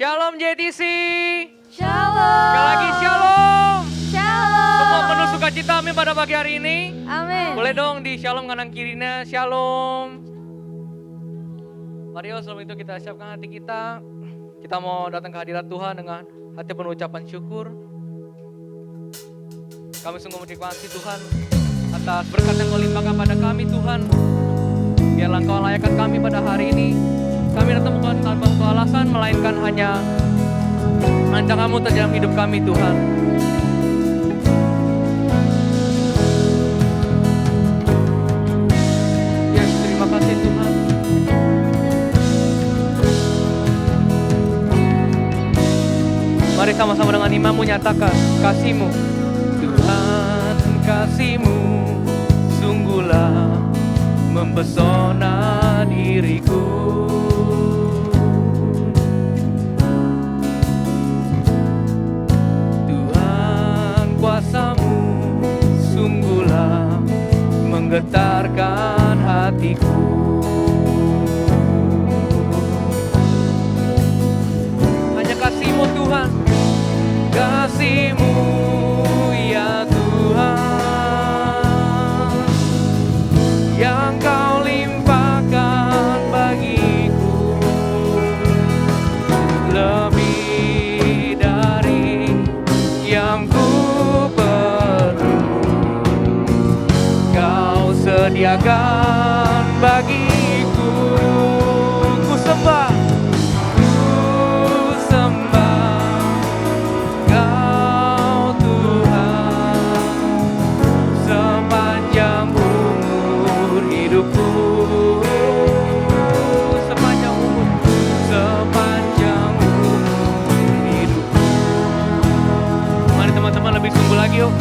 Shalom JTC. Shalom. Sekali lagi shalom. Shalom. Semua penuh sukacita amin pada pagi hari ini. Amin. Boleh dong di shalom kanan kirinya shalom. Mari sebelum itu kita siapkan hati kita. Kita mau datang ke hadirat Tuhan dengan hati penuh ucapan syukur. Kami sungguh menikmati Tuhan atas berkat yang Kau limpahkan pada kami Tuhan. Biarlah Engkau layakkan kami pada hari ini. Kami datang bukan tanpa suatu alasan, melainkan hanya rancangan-Mu dalam hidup kami Tuhan. Yes, terima kasih Tuhan. Mari sama-sama dengan imanmu nyatakan kasih-Mu. Tuhan, kasih-Mu sungguhlah mempesona diriku. Tuhan, kuasa-Mu sungguhlah menggetarkan hatiku. Hanya kasih-Mu Tuhan, kasih-Mu ya Tuhan, yang Kau limpahkan bagiku, lebih dari yang ku perlu. Kau sediakan bagiku. Ku sembah, ku sembah Kau Tuhan sepanjang umur hidupku. Sepanjang umur hidupku. Mari teman-teman lebih sungguh lagi yuk.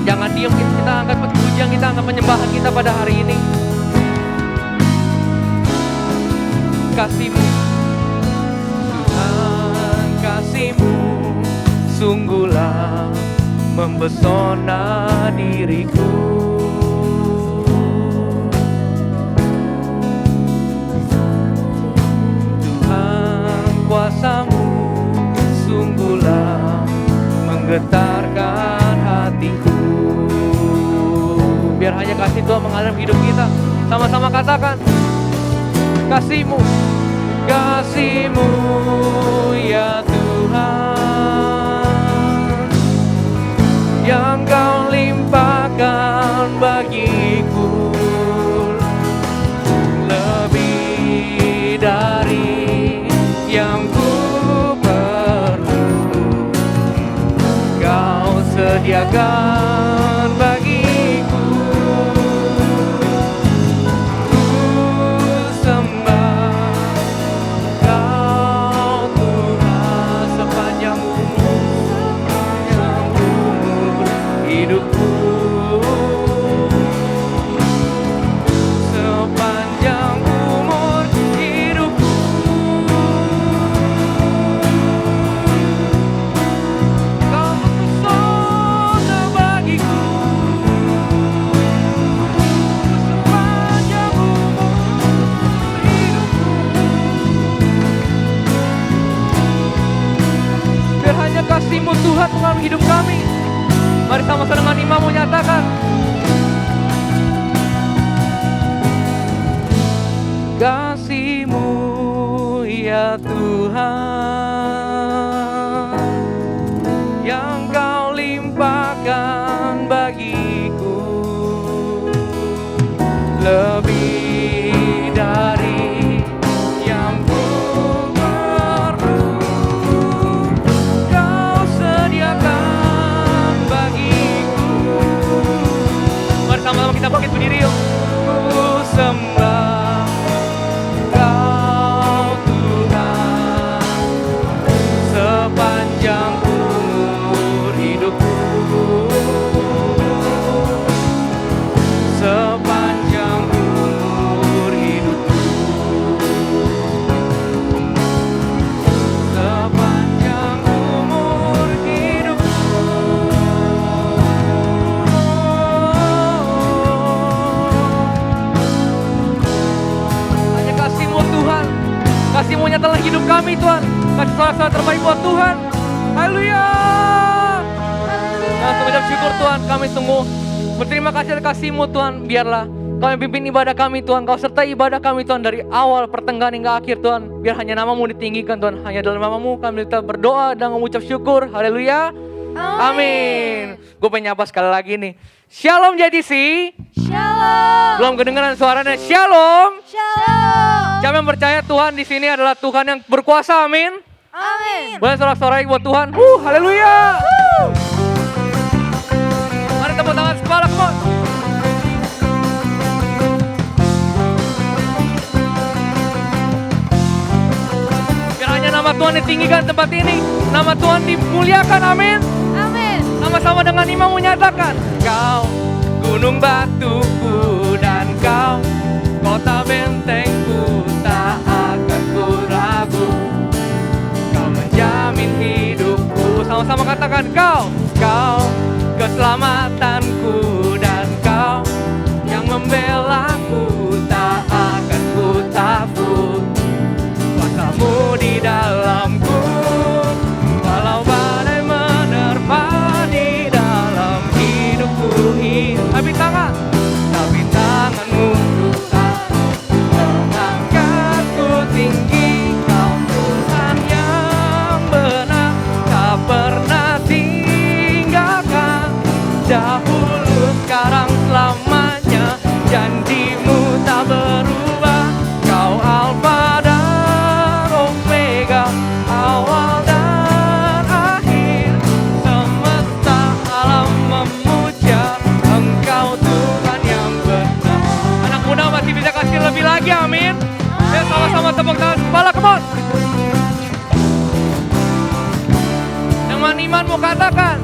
Jangan diam, kita angkat pujian, kita angkat penyembahan kita pada hari ini. Kasih-Mu Tuhan, kasih-Mu sungguhlah mempesona diriku. Tuhan, kuasa-Mu sungguhlah menggetarkan hatiku. Biar hanya kasih Tuhan mengalir hidup kita. Sama-sama katakan, kasih-Mu, kasih-Mu ya Tuhan, yang Kau limpahkan bagiku, lebih dari yang ku perlu. Kau sediakan bagiku. Ku sembah Kau Tuhan sepanjang umur hidupku. Sepanjang umur hidupku. Kau mempesona bagiku. Sepanjang umur hidupku. Biar hanya kasih-Mu Tuhan mengalir hidup kami. Mari sama-sama dengan imanmu nyatakan, kasih-Mu ya Tuhan, yang Kau limpahkan bagiku, lebih dari yang ku perlu. Kau sediakan bagiku. Mari sama-sama kita bangkit berdiri yuk. Ku sembah Kau Tuhan sepanjang umur hidupku. Sepanjang umur hidupku. Sepanjang umur hidupku. Hanya kasih-Mu Tuhan, kasih-Mu nyatalah hidup kami. kami Tuhan. Kasih sorak-sorak terbaik buat Tuhan. Haleluya. Dan mengucap syukur Tuhan, kami sungguh berterima kasih atas kasih-Mu Tuhan. Biarlah Kau yang pimpin ibadah kami Tuhan. Kau sertai ibadah kami Tuhan dari awal pertengahan hingga akhir Tuhan. Biar hanya nama-Mu ditinggikan Tuhan. Hanya dalam nama-Mu kami kita berdoa dan mengucap syukur. Haleluya. Amin. Gue pengen nyapa sekali lagi nih. Shalom JDC. Shalom. Belum kedengeran suaranya. Shalom. Shalom. Siapa yang percaya Tuhan di sini adalah Tuhan yang berkuasa. Amin. Amin. Boleh sorak-sorai buat Tuhan. Haleluya. Mari tepuk tangan kepala, come on. Biar hanya nama Tuhan ditinggikan tempat ini. Nama Tuhan dimuliakan, amin. Amin. Sama-sama dengan iman menyatakan, Kau gunung batuku dan Kau kota bentengku, tak akan ku ragu. Kau menjamin hidupku. Sama-sama katakan, Kau keselamatanku dan Kau yang membelaku, tak akan ku takut. Kuasa-Mu di dalamku, walau badai menerpa di dalam hidupku ini. Tapi tangan-Mu Tuhan mengangkatku tinggi. Kau Tuhan yang benar, tak pernah tinggalkan. Dahulu, sekarang, selamanya, janji-Mu tak berubah. Kau Alfa dan Omega, awal dan akhir. Semesta alam memuja Engkau Tuhan yang benar. Anak muda masih bisa kasih lebih lagi, amin. Ya, sama-sama tepuk tangan kepala, come on. Dengan imanmu katakan,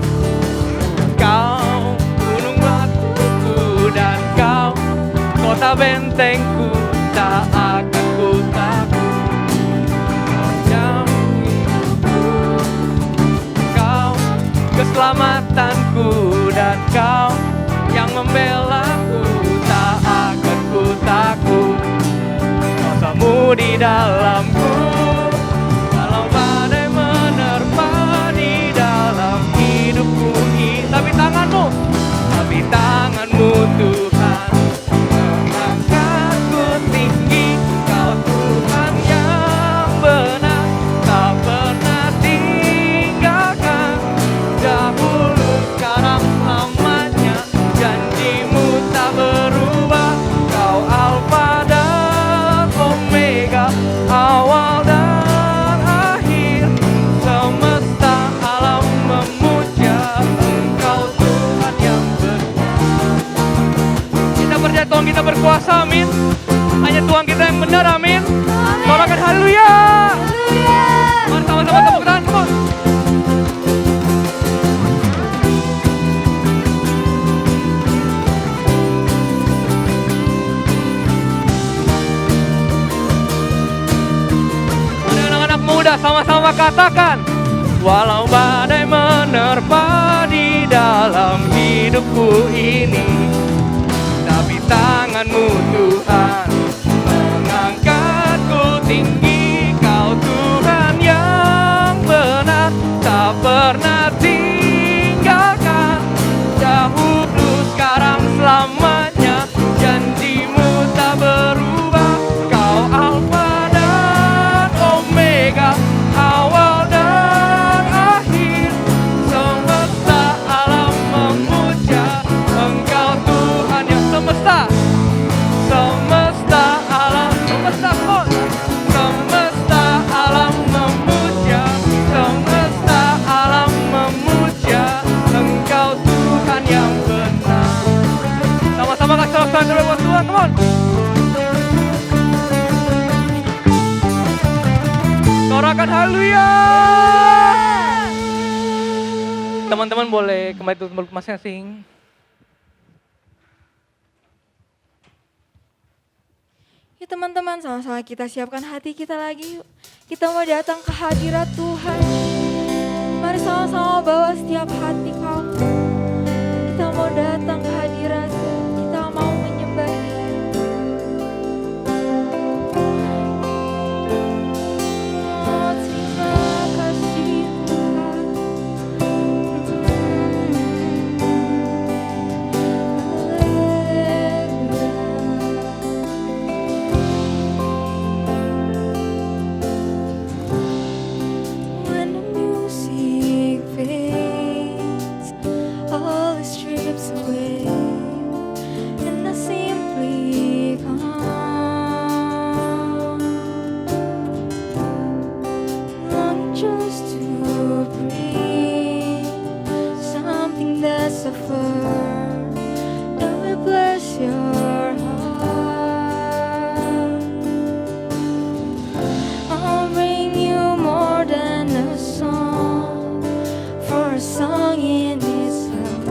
Kau gunung batuku dan Kau kota bentengku, tak akan ku takut. Kau jamin hidupku, Kau keselamatanku dan Kau yang membelaku, tak akan ku takut. Kuasa-Mu di dalamku, walau badai menerpa di dalam hidupku ini. Tapi tangan-Mu Tuhan mengangkatku tinggi. Kau Tuhan yang benar, tak pernah tinggalkan. Dahulu, sekarang, selamanya, janji-Mu tak berubah. Kau Alfa dan Omega, awal dan akhir. Semesta alam memuja Engkau Tuhan yang benar. Kita percaya Tuhan kita berkuasa, amin. Hanya Tuhan kita yang benar, amin. Sorakan haleluya. Haleluya. Mari sama-sama tepuk tangan, come on. Mari anak-anak muda sama-sama katakan, walau badai menerpa di dalam hidupku ini, tapi tangan-Mu Tuhan mengangkatku tinggi. Kau Tuhan yang benar, tak pernah tinggalkan. Dahulu, sekarang, selamanya, janji-Mu tak berubah. Kau Alfa dan Omega, awal dan akhir. Semesta alam memuja Engkau Tuhan yang semesta. Semesta alam, semesta pun. Semesta alam memuja, semesta alam memuja Engkau Tuhan yang benar. Sama-sama kasih sorak-sorai terbaik buat Tuhan, come on. Sorakan haleluya. Teman-teman boleh kembali tutup mulut masing-masing. Yuk teman-teman, sama-sama kita siapkan hati kita lagi yuk. Kita mau datang ke hadirat Tuhan. Mari sama-sama bawa setiap hati kamu. Kita mau datang ke hadirat-Mu. Kita mau menyembah Dia. us to bring something that's so firm that will bless your heart. I'll bring you more than a song, for a song in itself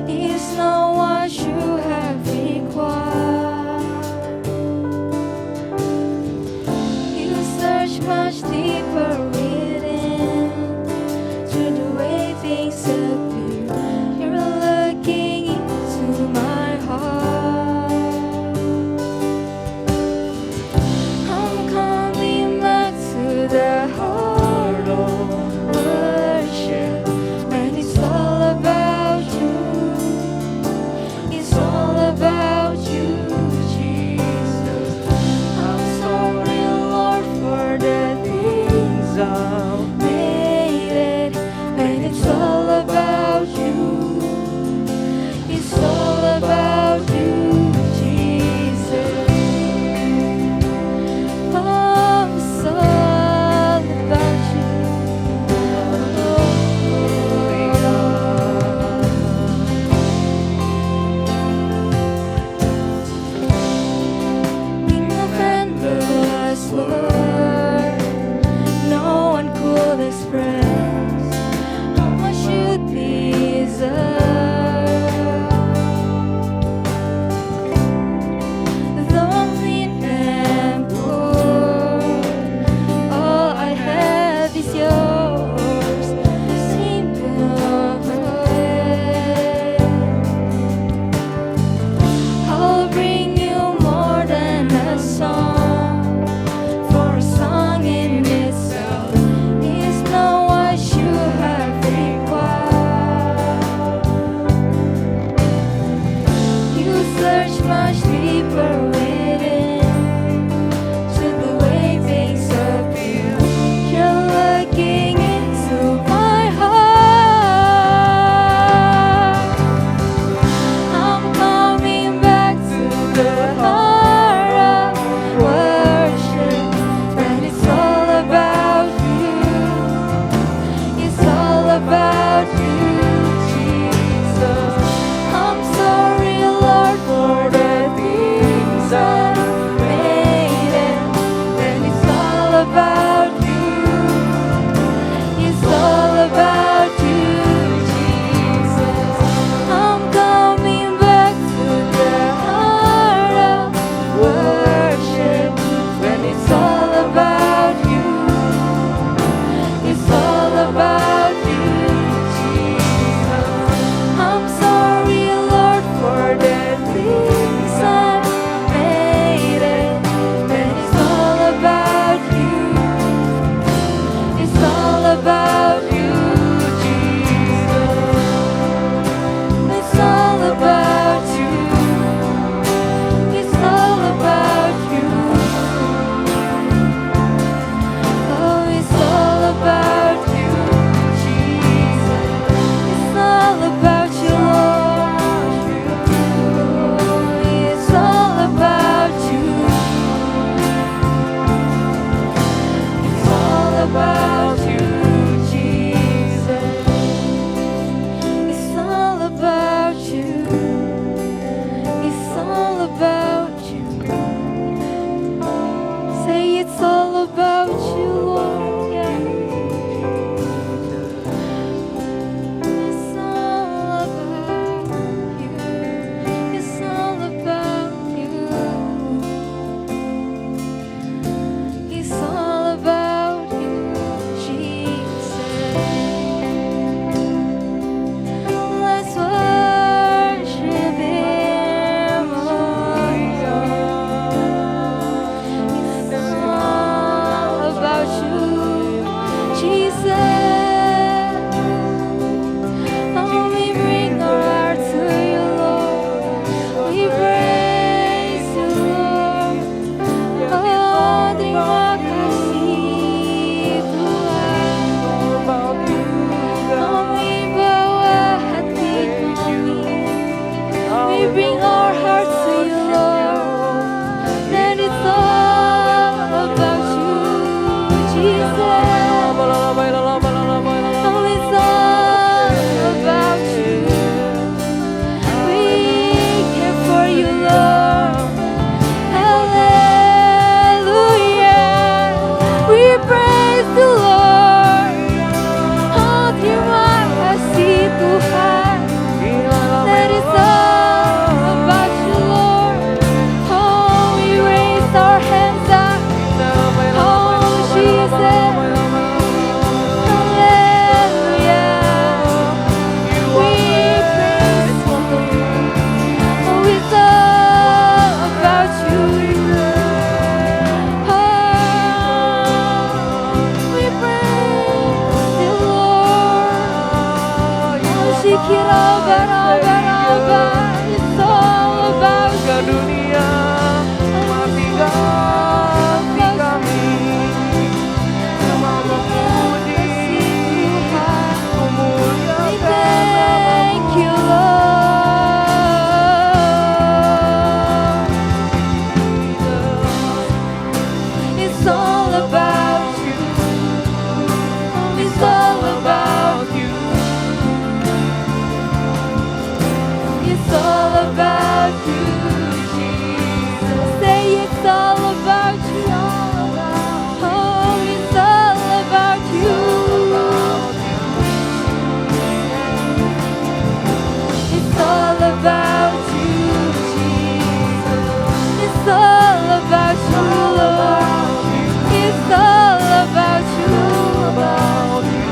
is not what you have required. You search much deeper within, through the way things appear. You're looking into my heart. I'm coming back to the heart of worship, when it's all about you. It's all about you, Jesus. I'm sorry, Lord, for the things I've made it. When it's all about you, it's all about you, Jesus. Oh, it's all about you. In of endless word, no one could express how much you deserve. Though I'm clean and poor, all I have is yours. Simple way. I'll bring you more than a song, for a song in itself is not what Kiraba, raba, raba. It's all about Ke you. dunia mati ganti kami. Semua memuji, memuliakan Thank you, Lord. It's all about you. It's all about you. It's all about you, Jesus. Say it's all about you. Oh, it's all about you. It's all about you, Jesus. It's all about you, Lord. It's all about you, about you.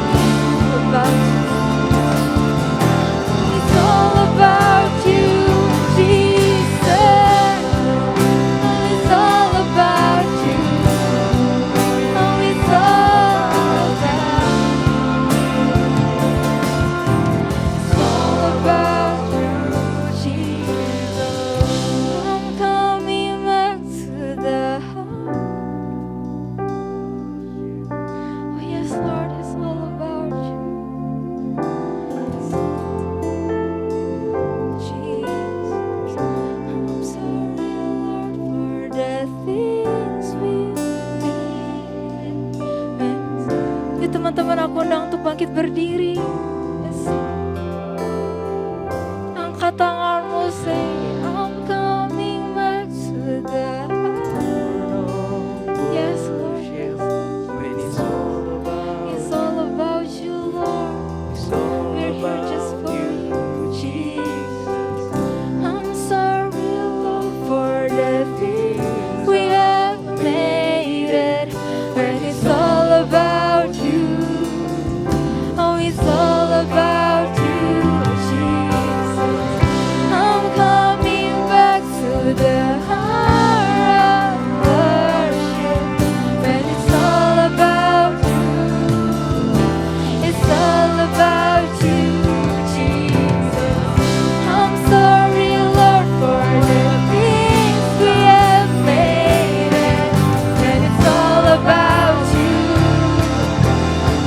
It's all about you, Jesus. It's all about you. Oh, it's all about you, Jesus. I'm coming back to the heart. Oh, yes, Lord, it's all about you. Jesus, I'm sorry, Lord, for the things we've done. Yuk teman-teman, aku undang untuk bangkit berdiri. Yes. Angkat tanganmu, say, I'm coming back to the heart. Yes, Lord. When it's all about, It's all about you, Lord. it's all We're here just about for you, you, Jesus. I'm sorry, Lord, for the things we have made it. When it's all about you, oh, it's all about you, Jesus. I'm coming back to the heart of worship. When it's all about you, it's all about you, Jesus. I'm sorry, Lord, for the things we have made it. And it's all about you.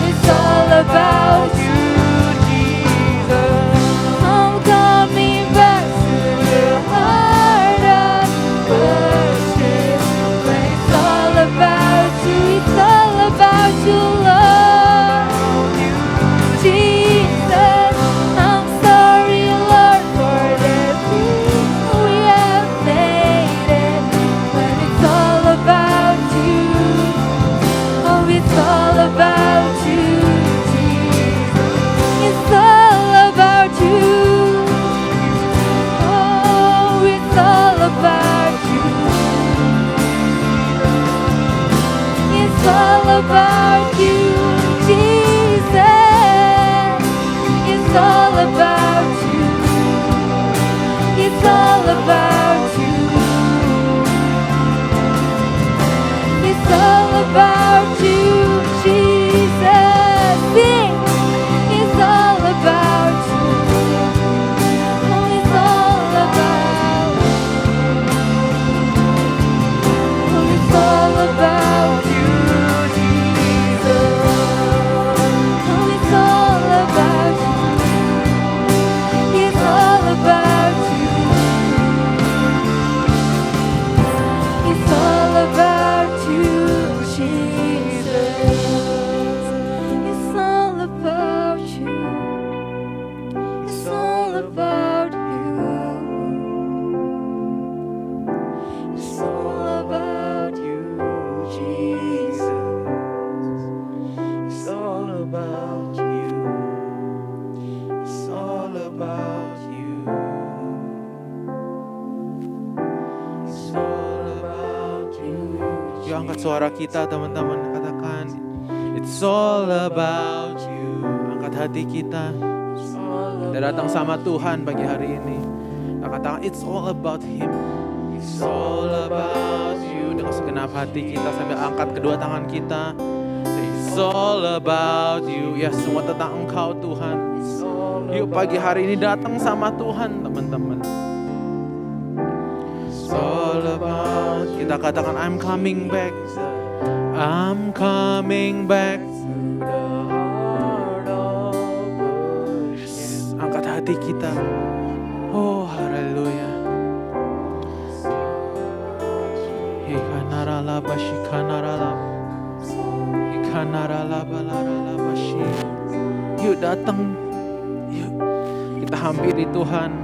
It's all about you, Jesus. I'm coming back to the heart of worship. When it's all about you, it's all about you, Lord. Jesus, I'm sorry, Lord, for the things we have made it. When it's all about you, oh, it's all about you, Jesus. It's all about you. Oh, it's all about you. It's all about you, Jesus. It's all about you. It's all about you. It's all about you, Jesus. Sing. It's all about you. Oh, it's all about. Oh, it's all about you, Jesus. Oh, it's all about you. It's all about you. It's all about you, Jesus. It's all about you. It's all about you. It's all about you, Jesus. It's all about you. It's all about you. It's all about you. Yuk angkat suara kita teman-teman, katakan it's all about you. Angkat hati kita. Kita datang sama Tuhan pagi hari ini. Kita katakan it's all about Him. It's all about you. Dengan segenap hati kita sambil angkat kedua tangan kita. Say, it's all about you. Ya, semua tentang Engkau Tuhan. Yuk pagi hari ini datang sama Tuhan teman-teman. It's all about, kita katakan I'm coming back. I'm coming back. Yes, angkat hati kita. Oh haleluya. Ikanaralaba shikanaralaba. Ikanaralaba laralaba shi. Yuk datang. Yuk kita hampiri Tuhan.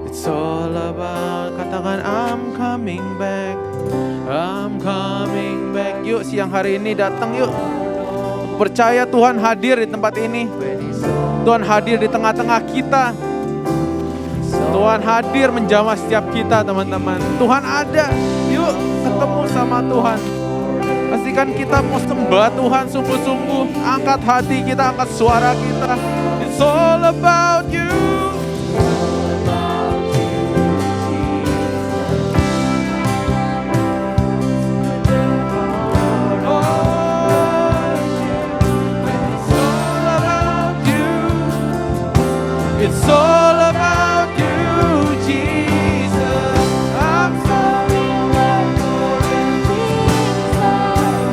It's all about, katakan I'm coming back. I'm coming back. Yuk siang hari ini datang yuk. Percaya Tuhan hadir di tempat ini. Tuhan hadir di tengah-tengah kita. Tuhan hadir menjamah setiap kita teman-teman. Tuhan ada. Yuk ketemu sama Tuhan. Pastikan kita mau sembah Tuhan sungguh-sungguh. Angkat hati kita, angkat suara kita. It's all about you. It's all about you, Jesus. I'm sorry,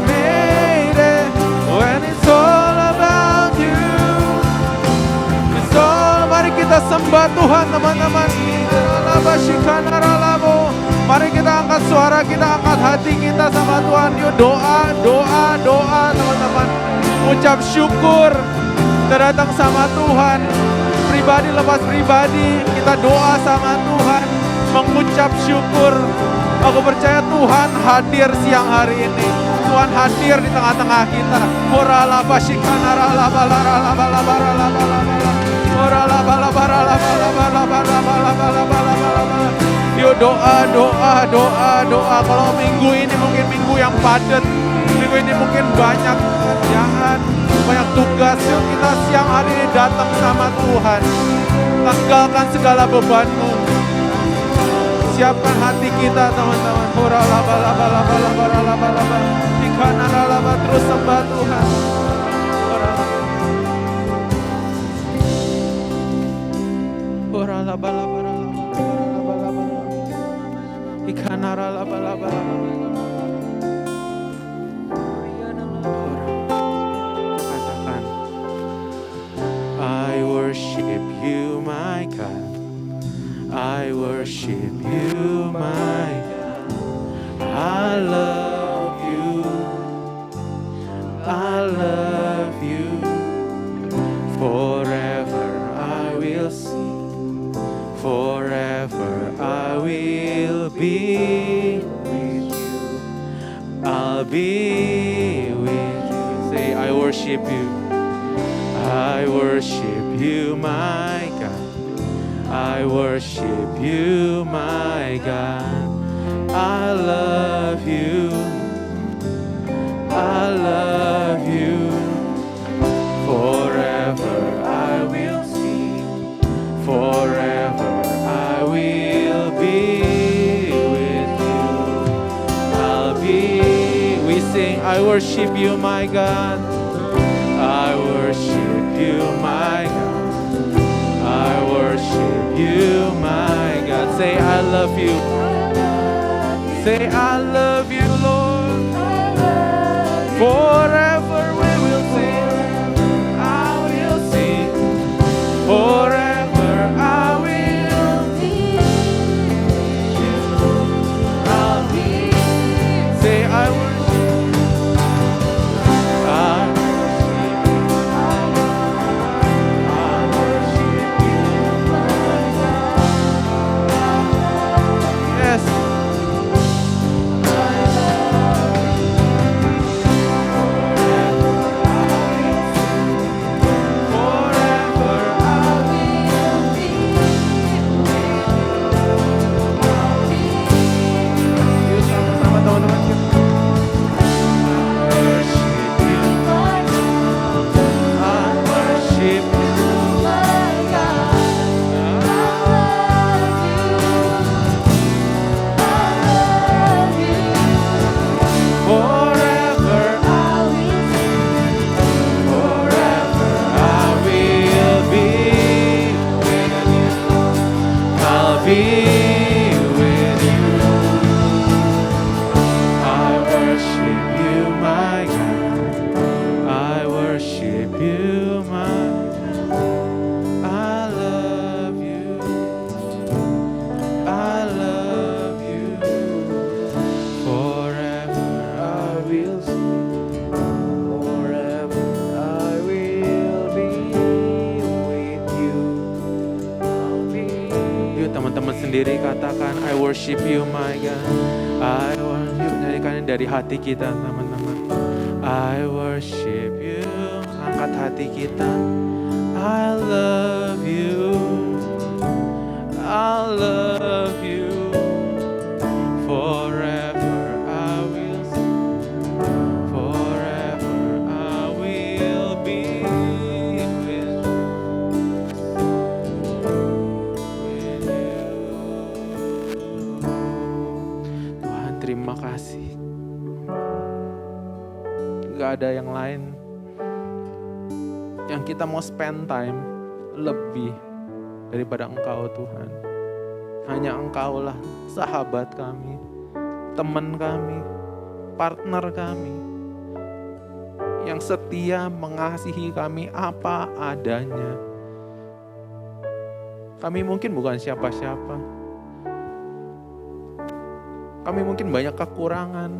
made it. When it's all about you, it's all. Mari kita sembah Tuhan teman-teman. Mari kita angkat suara kita, angkat hati kita sama Tuhan. Yuk doa, doa, doa teman-teman. Ucap syukur. Kita datang sama Tuhan. Pribadi lepas pribadi kita doa sama Tuhan, mengucap syukur. Aku percaya Tuhan hadir siang hari ini. Tuhan hadir di tengah-tengah kita. Yuk doa, doa, doa, doa. Kalau minggu ini mungkin minggu yang padat, minggu ini mungkin banyak pekerjaan, banyak tugas. Yuk kita siang hari ini datang sama Tuhan. Tanggalkan segala bebanmu. Siapkan hati kita teman-teman. Terus sembah Tuhan. Katakan, I worship you, my God. I worship you, my God. I love you. I love you. Forever I will sing. Forever I will be with you. I'll be with you. Say, I worship you. I worship you, my God. I worship you, my God. I love you. I love you. Forever I will sing. Forever I will be with you. I'll be. We sing, I worship you, my God. I worship you, my God. I worship you, my God. Say, I love you. Say, I love you, Lord. Forever we will sing. I will sing. Forever I will be. I'll be. Say, I worship. I worship you. Yes. berdiri katakan, I worship you my God. I worship you. Nyanyikan dari hati kita teman-teman. I worship you. Angkat hati kita. I love you. I love you. Forever I will sing. Forever I will be with you. Tuhan, terima kasih. Gak ada yang lain yang kita mau spend time lebih daripada Engkau Tuhan. Hanya Engkau lah sahabat kami, teman kami, partner kami, yang setia mengasihi kami apa adanya. Kami mungkin bukan siapa-siapa. Kami mungkin banyak kekurangan.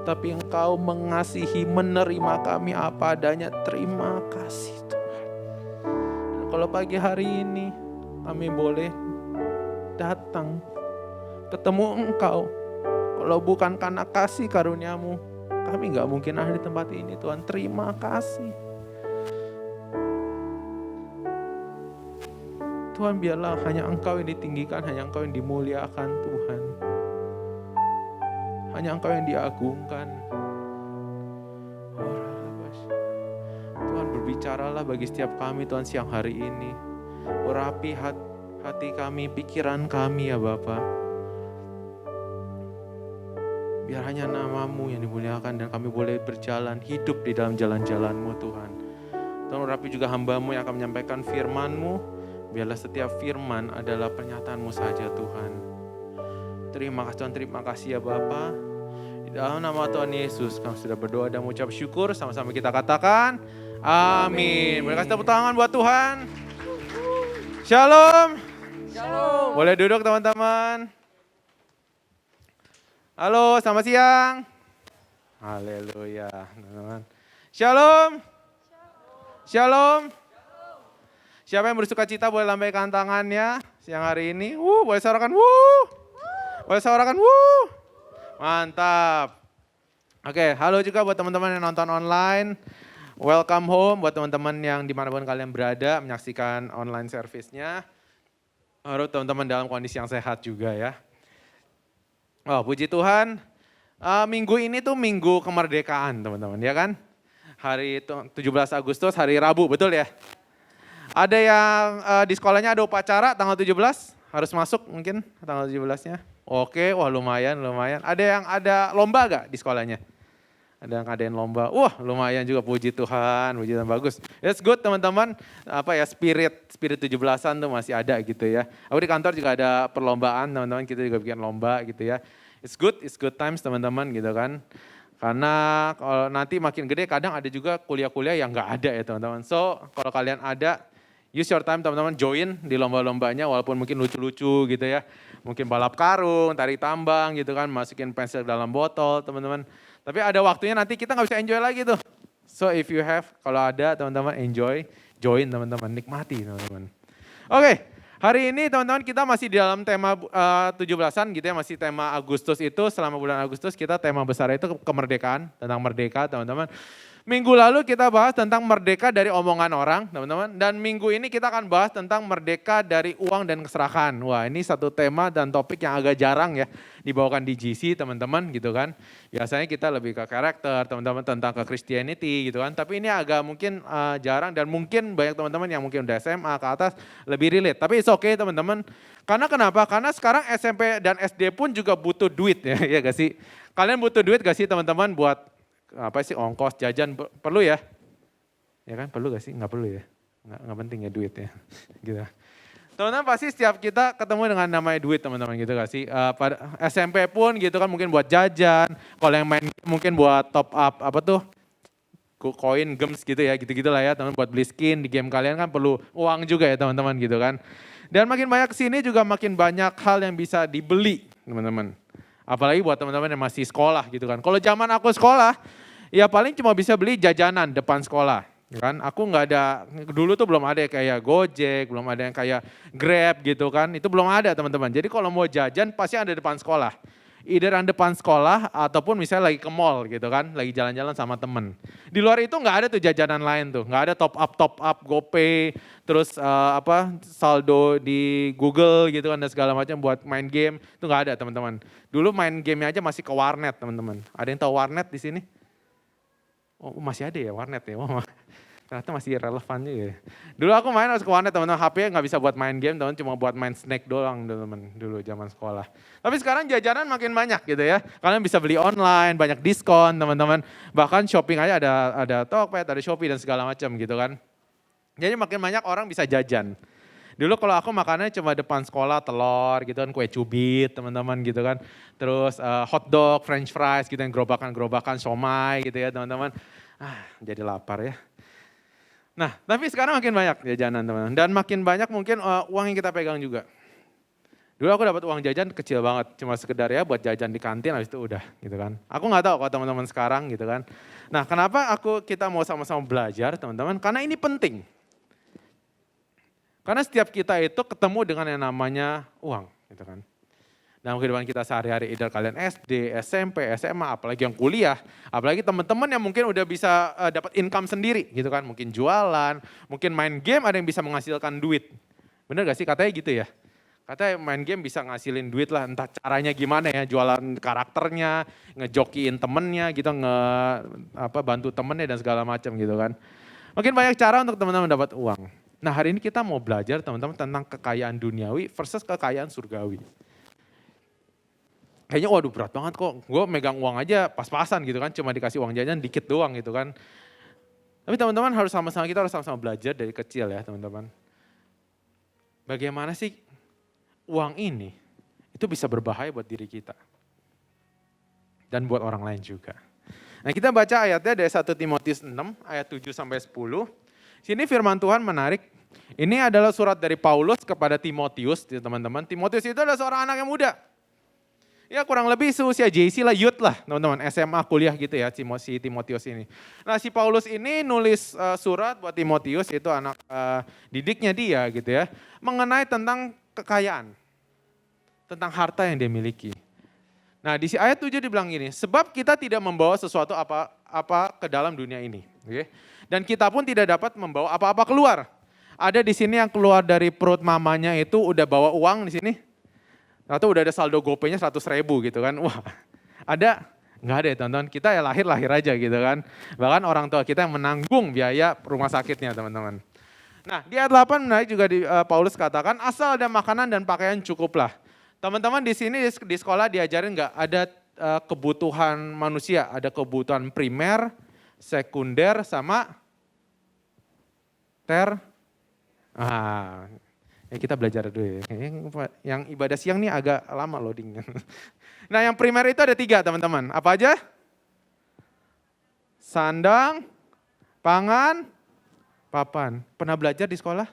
Tapi Engkau mengasihi, menerima kami apa adanya. Terima kasih Tuhan. Dan kalau pagi hari ini kami boleh datang ketemu Engkau. Kalau bukan karena kasih karunia-Mu, kami gak mungkin ada di tempat ini Tuhan. Terima kasih. Tuhan, biarlah hanya Engkau yang ditinggikan, hanya Engkau yang dimuliakan Tuhan. Hanya Engkau yang diagungkan. Tuhan, berbicaralah bagi setiap kami Tuhan siang hari ini. Urapi hati kami, pikiran kami ya Bapa. Biar hanya nama-Mu yang dimuliakan dan kami boleh berjalan, hidup di dalam jalan-jalan-Mu Tuhan. Tuhan, urapi juga hamba-Mu yang akan menyampaikan firman-Mu. Biarlah setiap firman adalah pernyataan-Mu saja Tuhan. Terima kasih Tuhan, terima kasih ya Bapa. Di dalam nama Tuhan Yesus kami sudah berdoa dan mengucap syukur. Sama-sama kita katakan amin. Boleh kasih tepuk tangan buat Tuhan. Shalom. Shalom. Boleh duduk teman-teman. Halo, selamat siang. Haleluya, teman-teman. Shalom. Shalom. Siapa yang bersuka cita boleh lambaikan tangannya siang hari ini. Boleh suarakan Boleh suarakan Mantap. Oke, halo juga buat teman-teman yang nonton online. Welcome home buat teman-teman yang dimanapun kalian berada menyaksikan online service-nya. Harus teman-teman dalam kondisi yang sehat juga ya. Oh, puji Tuhan. Minggu ini tuh minggu kemerdekaan teman-teman ya kan. Hari 17 Agustus, hari Rabu, betul ya? Ada yang di sekolahnya ada upacara tanggal 17, harus masuk mungkin tanggal 17-nya. Oke, wah lumayan. Ada yang ada lomba gak di sekolahnya? Ada yang ngadain lomba, wah lumayan juga, puji Tuhan bagus. It's good teman-teman, spirit 17-an tuh masih ada gitu ya. Aku di kantor juga ada perlombaan teman-teman, kita juga bikin lomba gitu ya. It's good times teman-teman gitu kan. Karena kalau nanti makin gede kadang ada juga kuliah-kuliah yang gak ada ya teman-teman. So kalau kalian ada, use your time teman-teman, join di lomba-lombanya walaupun mungkin lucu-lucu gitu ya. Mungkin balap karung, tarik tambang gitu kan, masukin pensil dalam botol teman-teman. Tapi ada waktunya nanti kita gak bisa enjoy lagi tuh. So if you have, kalau ada teman-teman enjoy, join teman-teman, nikmati teman-teman. Oke, hari ini teman-teman kita masih di dalam tema 17-an gitu ya, masih tema Agustus itu, selama bulan Agustus kita tema besar itu kemerdekaan, tentang merdeka teman-teman. Minggu lalu kita bahas tentang merdeka dari omongan orang, teman-teman. Dan minggu ini kita akan bahas tentang merdeka dari uang dan keserakahan. Wah, ini satu tema dan topik yang agak jarang ya dibawakan di GC, teman-teman, gitu kan. Biasanya kita lebih ke karakter, teman-teman, tentang ke Christianity, gitu kan. Tapi ini agak mungkin jarang dan mungkin banyak teman-teman yang mungkin udah SMA ke atas lebih relate. Tapi it's okay, teman-teman. Karena kenapa? Karena sekarang SMP dan SD pun juga butuh duit ya, ya gak sih? Kalian butuh duit gak sih, teman-teman, buat ongkos, jajan, perlu ya? Ya kan, perlu gak sih? Nggak perlu ya? Nggak penting ya duit ya. Gitu. Teman-teman pasti setiap kita ketemu dengan namanya duit teman-teman gitu gak sih? Pada SMP pun gitu kan mungkin buat jajan, kalau yang main mungkin buat top up, koin, gems gitu ya, gitu-gitu lah ya teman-teman, buat beli skin di game kalian kan perlu uang juga ya teman-teman gitu kan. Dan makin banyak kesini juga makin banyak hal yang bisa dibeli teman-teman. Apalagi buat teman-teman yang masih sekolah gitu kan. Kalau zaman aku sekolah, ya paling cuma bisa beli jajanan depan sekolah. kan. Aku nggak ada, dulu tuh belum ada kayak Gojek, belum ada yang kayak Grab gitu kan. Itu belum ada teman-teman. Jadi kalau mau jajan pasti ada depan sekolah. Either yang depan sekolah ataupun misalnya lagi ke mall gitu kan, lagi jalan-jalan sama temen. Di luar itu nggak ada tuh jajanan lain tuh, nggak ada top up GoPay, terus saldo di Google gitu kan dan segala macam buat main game, itu nggak ada teman-teman. Dulu main gamenya aja masih ke warnet teman-teman. Ada yang tahu warnet di sini? Oh masih ada ya warnet ya, oh, ternyata masih relevan juga ya. Dulu aku main harus ke warnet teman-teman, HP nggak bisa buat main game teman, cuma buat main snack doang teman-teman dulu zaman sekolah. Tapi sekarang jajanan makin banyak gitu ya, kalian bisa beli online, banyak diskon teman-teman. Bahkan shopping aja ada Tokped, ada Shopee dan segala macam gitu kan. Jadi makin banyak orang bisa jajan. Dulu kalau aku makannya cuma depan sekolah, telur gitu kan, kue cubit teman-teman gitu kan. Terus hotdog, french fries gitu yang gerobakan-gerobakan, somai gitu ya teman-teman. Jadi lapar ya. Nah, tapi sekarang makin banyak jajanan teman-teman. Dan makin banyak mungkin uang yang kita pegang juga. Dulu aku dapat uang jajan kecil banget, cuma sekedar ya buat jajan di kantin, habis itu udah gitu kan. Aku nggak tahu kalau teman-teman sekarang gitu kan. Nah, kenapa kita mau sama-sama belajar teman-teman? Karena ini penting. Karena setiap kita itu ketemu dengan yang namanya uang gitu kan. Dalam kehidupan kita sehari-hari, either kalian SD, SMP, SMA, apalagi yang kuliah, apalagi teman-teman yang mungkin udah bisa dapat income sendiri gitu kan, mungkin jualan, mungkin main game ada yang bisa menghasilkan duit. Bener gak sih katanya gitu ya? Katanya main game bisa ngasilin duit lah, entah caranya gimana ya, jualan karakternya, ngejokiin temennya gitu, bantu temennya dan segala macam gitu kan. Makin banyak cara untuk teman-teman dapat uang. Nah hari ini kita mau belajar teman-teman tentang kekayaan duniawi versus kekayaan surgawi. Kayaknya waduh berat banget kok, gue megang uang aja pas-pasan gitu kan, cuma dikasih uang jajan dikit doang gitu kan. Tapi teman-teman kita harus sama-sama belajar dari kecil ya teman-teman. Bagaimana sih uang ini itu bisa berbahaya buat diri kita. Dan buat orang lain juga. Nah kita baca ayatnya dari 1 Timotius 6 ayat 7 sampai 10. Sini firman Tuhan menarik. Ini adalah surat dari Paulus kepada Timotius teman-teman. Timotius itu adalah seorang anak yang muda. Ya kurang lebih seusia JC lah, youth lah teman-teman, SMA kuliah gitu ya si Timotius ini. Nah si Paulus ini nulis surat buat Timotius, itu anak didiknya dia gitu ya. Mengenai tentang kekayaan, tentang harta yang dia miliki. Nah di ayat 7 dibilang gini, sebab kita tidak membawa sesuatu apa ke dalam dunia ini. Okay? Dan kita pun tidak dapat membawa apa-apa keluar. Ada di sini yang keluar dari perut mamanya itu udah bawa uang di sini. Atau udah ada saldo GoPay-nya 100.000 gitu kan. Wah ada? Nggak ada ya teman-teman. Kita ya lahir aja gitu kan. Bahkan orang tua kita yang menanggung biaya rumah sakitnya teman-teman. Nah di ayat 8 menarik juga Paulus katakan asal ada makanan dan pakaian cukuplah. Teman-teman di sini di sekolah diajarin nggak ada kebutuhan manusia. Ada kebutuhan primer, sekunder sama ya kita belajar dulu ya. Yang ibadah siang nih agak lama loadingnya. Nah yang primer itu ada 3 teman-teman. Apa aja? Sandang, pangan, papan. Pernah belajar di sekolah?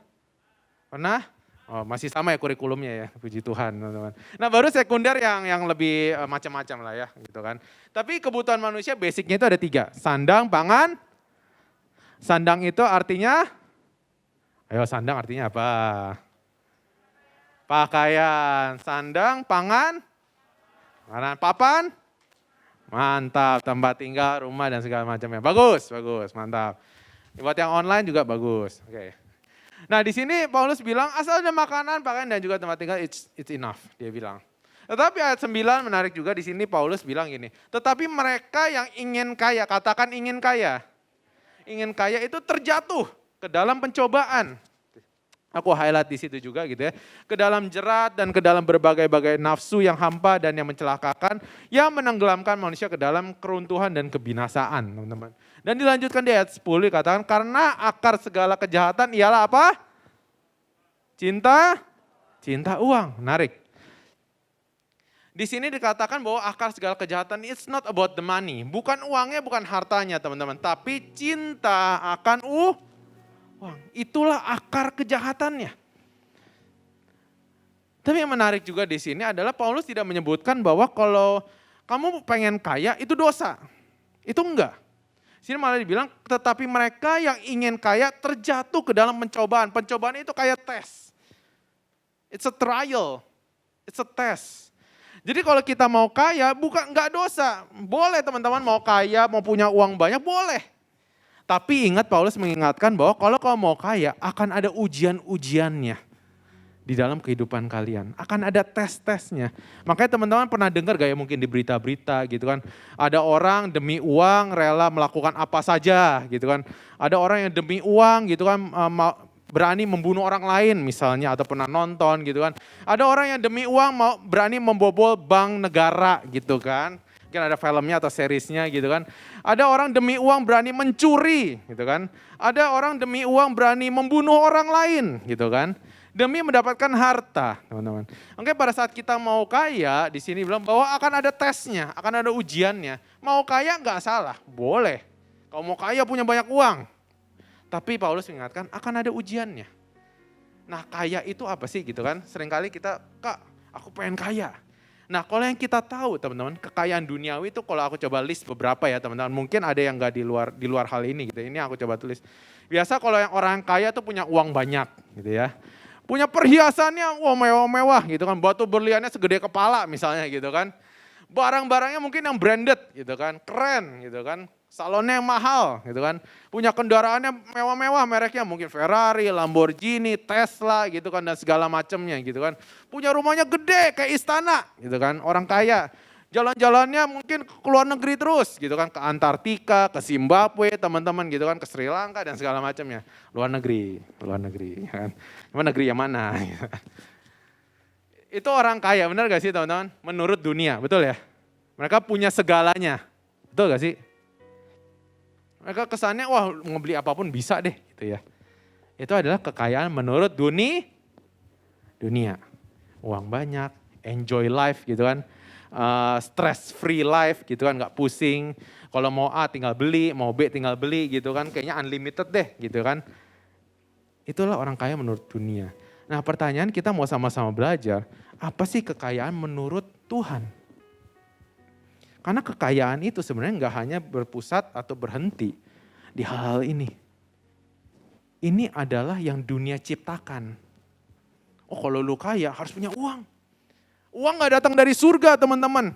Pernah? Oh, masih sama ya kurikulumnya ya, puji Tuhan teman-teman. Nah baru sekunder yang lebih macam-macam lah ya gitu kan. Tapi kebutuhan manusia basicnya itu ada 3. Sandang, pangan. Sandang itu artinya, sandang artinya apa? Pakaian, sandang, pangan, papan, mantap, tempat tinggal, rumah dan segala macamnya. Bagus, mantap. Buat yang online juga bagus. Oke. Nah di sini Paulus bilang asal ada makanan, pakaian dan juga tempat tinggal, it's enough, dia bilang. Tetapi ayat 9 menarik juga di sini Paulus bilang gini, tetapi mereka yang ingin kaya, katakan ingin kaya. Ingin kaya itu terjatuh ke dalam pencobaan. Aku highlight di situ juga gitu ya. Ke dalam jerat dan ke dalam berbagai-bagai nafsu yang hampa dan yang mencelakakan. Yang menenggelamkan manusia ke dalam keruntuhan dan kebinasaan teman-teman. Dan dilanjutkan di ayat 10 dikatakan karena akar segala kejahatan ialah apa? Cinta uang. Menarik. Di sini dikatakan bahwa akar segala kejahatan it's not about the money. Bukan uangnya, bukan hartanya teman-teman. Tapi cinta akan uang. Itulah akar kejahatannya. Tapi yang menarik juga di sini adalah Paulus tidak menyebutkan bahwa kalau kamu pengen kaya itu dosa. Itu enggak. Sini malah dibilang, tetapi mereka yang ingin kaya terjatuh ke dalam pencobaan. Pencobaan itu kayak tes. It's a trial, it's a test. Jadi kalau kita mau kaya, bukan nggak dosa. Boleh teman-teman mau kaya, mau punya uang banyak, boleh. Tapi ingat Paulus mengingatkan bahwa kalau kau mau kaya, akan ada ujian-ujiannya di dalam kehidupan kalian. Akan ada tes-tesnya. Makanya teman-teman pernah dengar gak ya mungkin di berita-berita gitu kan. Ada orang demi uang rela melakukan apa saja gitu kan. Ada orang yang demi uang gitu kan berani membunuh orang lain misalnya atau pernah nonton gitu kan. Ada orang yang demi uang mau berani membobol bank negara gitu kan. Mungkin ada filmnya atau seriesnya gitu kan. Ada orang demi uang berani mencuri gitu kan. Ada orang demi uang berani membunuh orang lain gitu kan. Demi mendapatkan harta, teman-teman. Oke, pada saat kita mau kaya, di sini bilang bahwa akan ada tesnya, akan ada ujiannya. Mau kaya nggak salah, boleh. Kalau mau kaya punya banyak uang. Tapi Paulus mengingatkan akan ada ujiannya. Nah, kaya itu apa sih gitu kan? Seringkali kita, Kak, aku pengen kaya. Nah, kalau yang kita tahu teman-teman, kekayaan duniawi itu kalau aku coba list beberapa ya teman-teman. Mungkin ada yang nggak di luar hal ini gitu. Ini aku coba tulis. Biasa kalau yang orang kaya tuh punya uang banyak gitu ya. Punya perhiasannya, wah mewah-mewah gitu kan. Batu berliannya segede kepala misalnya gitu kan. Barang-barangnya mungkin yang branded gitu kan. Keren gitu kan. Salonnya yang mahal gitu kan. Punya kendaraannya mewah-mewah mereknya. Mungkin Ferrari, Lamborghini, Tesla gitu kan. Dan segala macamnya gitu kan. Punya rumahnya gede kayak istana gitu kan. Orang kaya. Jalan-jalannya mungkin ke luar negeri terus gitu kan. Ke Antartika, ke Zimbabwe teman-teman gitu kan. Ke Sri Lanka dan segala macamnya. Luar negeri kan. Cuma negeri yang mana? Itu orang kaya, benar gak sih teman-teman? Menurut dunia, betul ya? Mereka punya segalanya, betul gak sih? Mereka kesannya, wah mau beli apapun bisa deh gitu ya. Itu adalah kekayaan menurut dunia. Uang banyak, enjoy life gitu kan. Stress free life gitu kan, gak pusing. Kalau mau A tinggal beli, mau B tinggal beli gitu kan. Kayaknya unlimited deh gitu kan. Itulah orang kaya menurut dunia. Nah pertanyaan kita mau sama-sama belajar, apa sih kekayaan menurut Tuhan? Karena kekayaan itu sebenarnya nggak hanya berpusat atau berhenti di hal-hal ini. Ini adalah yang dunia ciptakan. Oh kalau lu kaya harus punya uang. Uang nggak datang dari surga teman-teman.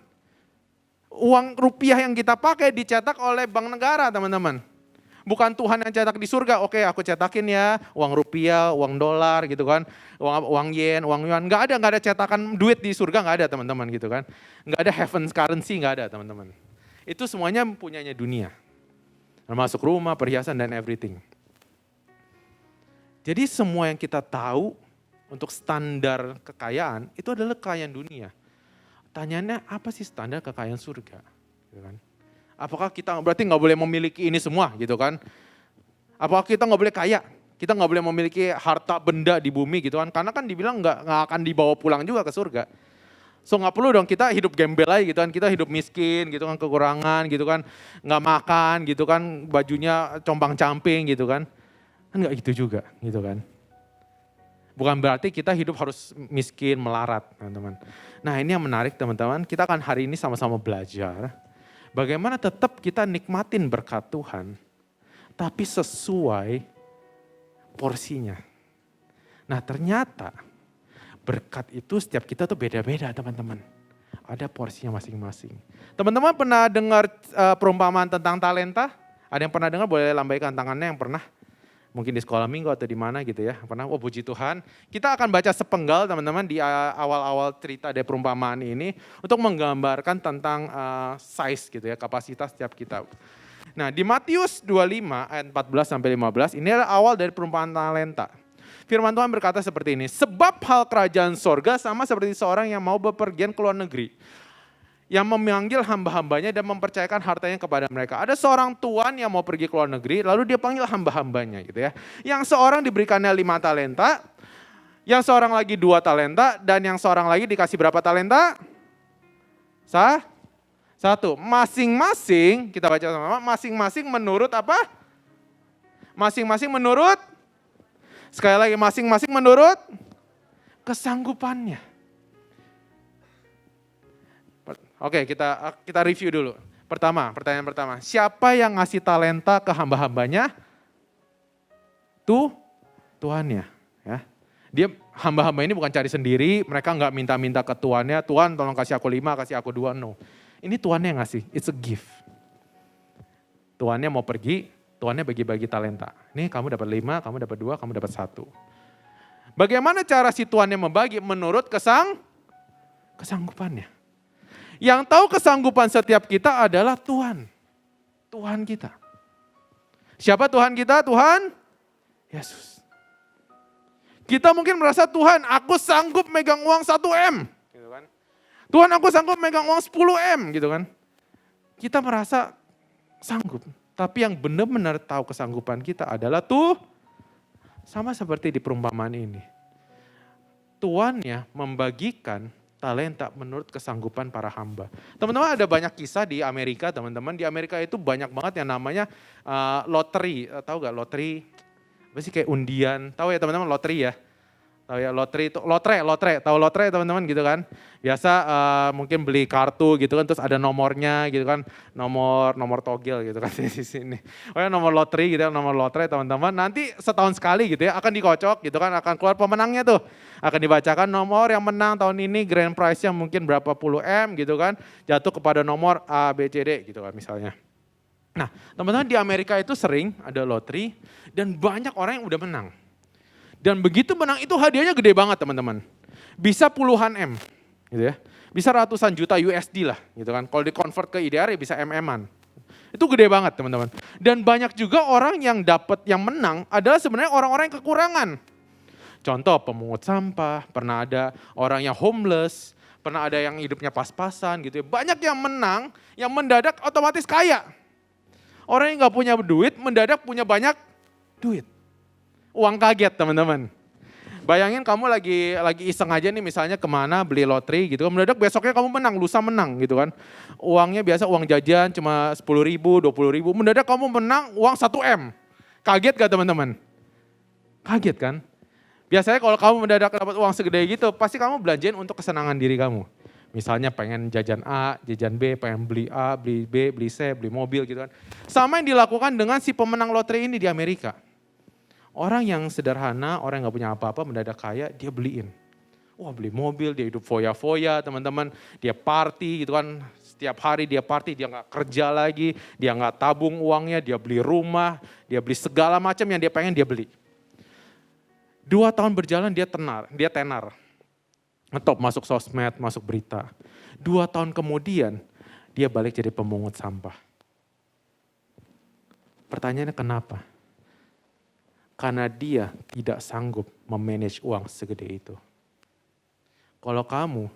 Uang rupiah yang kita pakai dicetak oleh bank negara teman-teman. Bukan Tuhan yang cetak di surga, oke aku cetakin ya, uang rupiah, uang dolar gitu kan, uang yen, uang yuan, nggak ada cetakan duit di surga, nggak ada teman-teman gitu kan. Nggak ada heaven's currency, nggak ada teman-teman. Itu semuanya punyanya dunia, termasuk rumah, perhiasan dan everything. Jadi semua yang kita tahu untuk standar kekayaan, itu adalah kekayaan dunia. Tanyanya apa sih standar kekayaan surga? Gitu kan? Apakah kita berarti nggak boleh memiliki ini semua gitu kan? Apakah kita nggak boleh kaya? Kita nggak boleh memiliki harta benda di bumi gitu kan? Karena kan dibilang nggak akan dibawa pulang juga ke surga. So nggak perlu dong kita hidup gembel aja gitu kan? Kita hidup miskin gitu kan, kekurangan gitu kan, nggak makan gitu kan, bajunya compang-camping gitu kan? Kan nggak gitu juga gitu kan? Bukan berarti kita hidup harus miskin, melarat teman-teman. Nah ini yang menarik teman-teman, kita akan hari ini sama-sama belajar. Bagaimana tetap kita nikmatin berkat Tuhan, tapi sesuai porsinya. Nah ternyata berkat itu setiap kita tuh beda-beda teman-teman. Ada porsinya masing-masing. Teman-teman pernah dengar perumpamaan tentang talenta? Ada yang pernah dengar boleh lambaikan tangannya yang pernah? Mungkin di sekolah minggu atau di mana gitu ya. Pernah, oh puji Tuhan. Kita akan baca sepenggal teman-teman di awal-awal cerita dari perumpamaan ini. Untuk menggambarkan tentang size gitu ya, kapasitas setiap kita. Nah di Matius 25 ayat 14-15 ini adalah awal dari perumpamaan talenta. Firman Tuhan berkata seperti ini. Sebab hal kerajaan sorga sama seperti seorang yang mau bepergian ke luar negeri. Yang memanggil hamba-hambanya dan mempercayakan hartanya kepada mereka. Ada seorang tuan yang mau pergi ke luar negeri, lalu dia panggil hamba-hambanya gitu ya. Yang seorang diberikannya 5 talenta, yang seorang lagi 2 talenta, dan yang seorang lagi dikasih berapa talenta? 1. Masing-masing, kita baca sama-sama, masing-masing menurut apa? Masing-masing menurut, sekali lagi masing-masing menurut kesanggupannya. Oke, kita review dulu. Pertanyaan pertama, siapa yang ngasih talenta ke hamba-hambanya? Tuannya. Ya. Dia hamba-hamba ini bukan cari sendiri, mereka nggak minta-minta ke tuannya, Tuhan tolong kasih aku 5, kasih aku 2, no. Ini tuannya yang ngasih, it's a gift. Tuannya mau pergi, tuannya bagi-bagi talenta. Nih kamu dapat 5, kamu dapat 2, kamu dapat 1. Bagaimana cara si tuannya membagi? Menurut kesanggupannya. Yang tahu kesanggupan setiap kita adalah Tuhan. Tuhan kita. Siapa Tuhan kita? Tuhan Yesus. Kita mungkin merasa Tuhan, aku sanggup megang uang 1M. Gitu kan. Tuhan, aku sanggup megang uang 10M. Gitu kan. Kita merasa sanggup. Tapi yang benar-benar tahu kesanggupan kita adalah sama seperti di perumpamaan ini. Tuannya membagikan talenta menurut kesanggupan para hamba. Teman-teman, ada banyak kisah di Amerika, teman-teman. Di Amerika itu banyak banget yang namanya loteri. Tahu gak loteri? Apa sih kayak undian? Tahu ya teman-teman loteri ya? Tahu ya loteri itu lotre. Tahu lotre teman-teman gitu kan? Biasa mungkin beli kartu gitu kan, terus ada nomornya gitu kan, nomor togel gitu kan di sini. Oh ya nomor loteri gitu, nomor lotre teman-teman. Nanti setahun sekali gitu ya akan dikocok gitu kan, akan keluar pemenangnya tuh. Akan dibacakan nomor yang menang tahun ini grand prize-nya mungkin berapa puluh M gitu kan, jatuh kepada nomor A, B, C, D gitu kan misalnya. Nah teman-teman di Amerika itu sering ada loteri dan banyak orang yang udah menang. Dan begitu menang itu hadiahnya gede banget teman-teman. Bisa puluhan M gitu ya. Bisa ratusan juta USD lah gitu kan. Kalau di-convert ke IDR ya bisa MM-an. Itu gede banget teman-teman. Dan banyak juga orang yang dapat yang menang adalah sebenarnya orang-orang yang kekurangan. Contoh pemungut sampah, pernah ada orang yang homeless, pernah ada yang hidupnya pas-pasan gitu ya. Banyak yang menang, yang mendadak otomatis kaya. Orang yang gak punya duit, mendadak punya banyak duit. Uang kaget teman-teman. Bayangin kamu lagi iseng aja nih misalnya kemana beli lotre gitu. Mendadak besoknya kamu menang, lusa menang gitu kan. Uangnya biasa uang jajan cuma 10.000, 20.000. Mendadak kamu menang uang 1M. Kaget gak teman-teman? Kaget kan? Biasanya kalau kamu mendadak dapat uang segede gitu, pasti kamu belanjain untuk kesenangan diri kamu. Misalnya pengen jajan A, jajan B, pengen beli A, beli B, beli C, beli mobil gitu kan. Sama yang dilakukan dengan si pemenang lotre ini di Amerika. Orang yang sederhana, orang yang gak punya apa-apa, mendadak kaya, dia beliin. Wah beli mobil, dia hidup foya-foya teman-teman. Dia party gitu kan, setiap hari dia party, dia gak kerja lagi, dia gak tabung uangnya, dia beli rumah, dia beli segala macam yang dia pengen dia beli. 2 tahun berjalan dia tenar. Ngetop masuk sosmed, masuk berita. 2 tahun kemudian dia balik jadi pemungut sampah. Pertanyaannya kenapa? Karena dia tidak sanggup memanage uang segede itu. Kalau kamu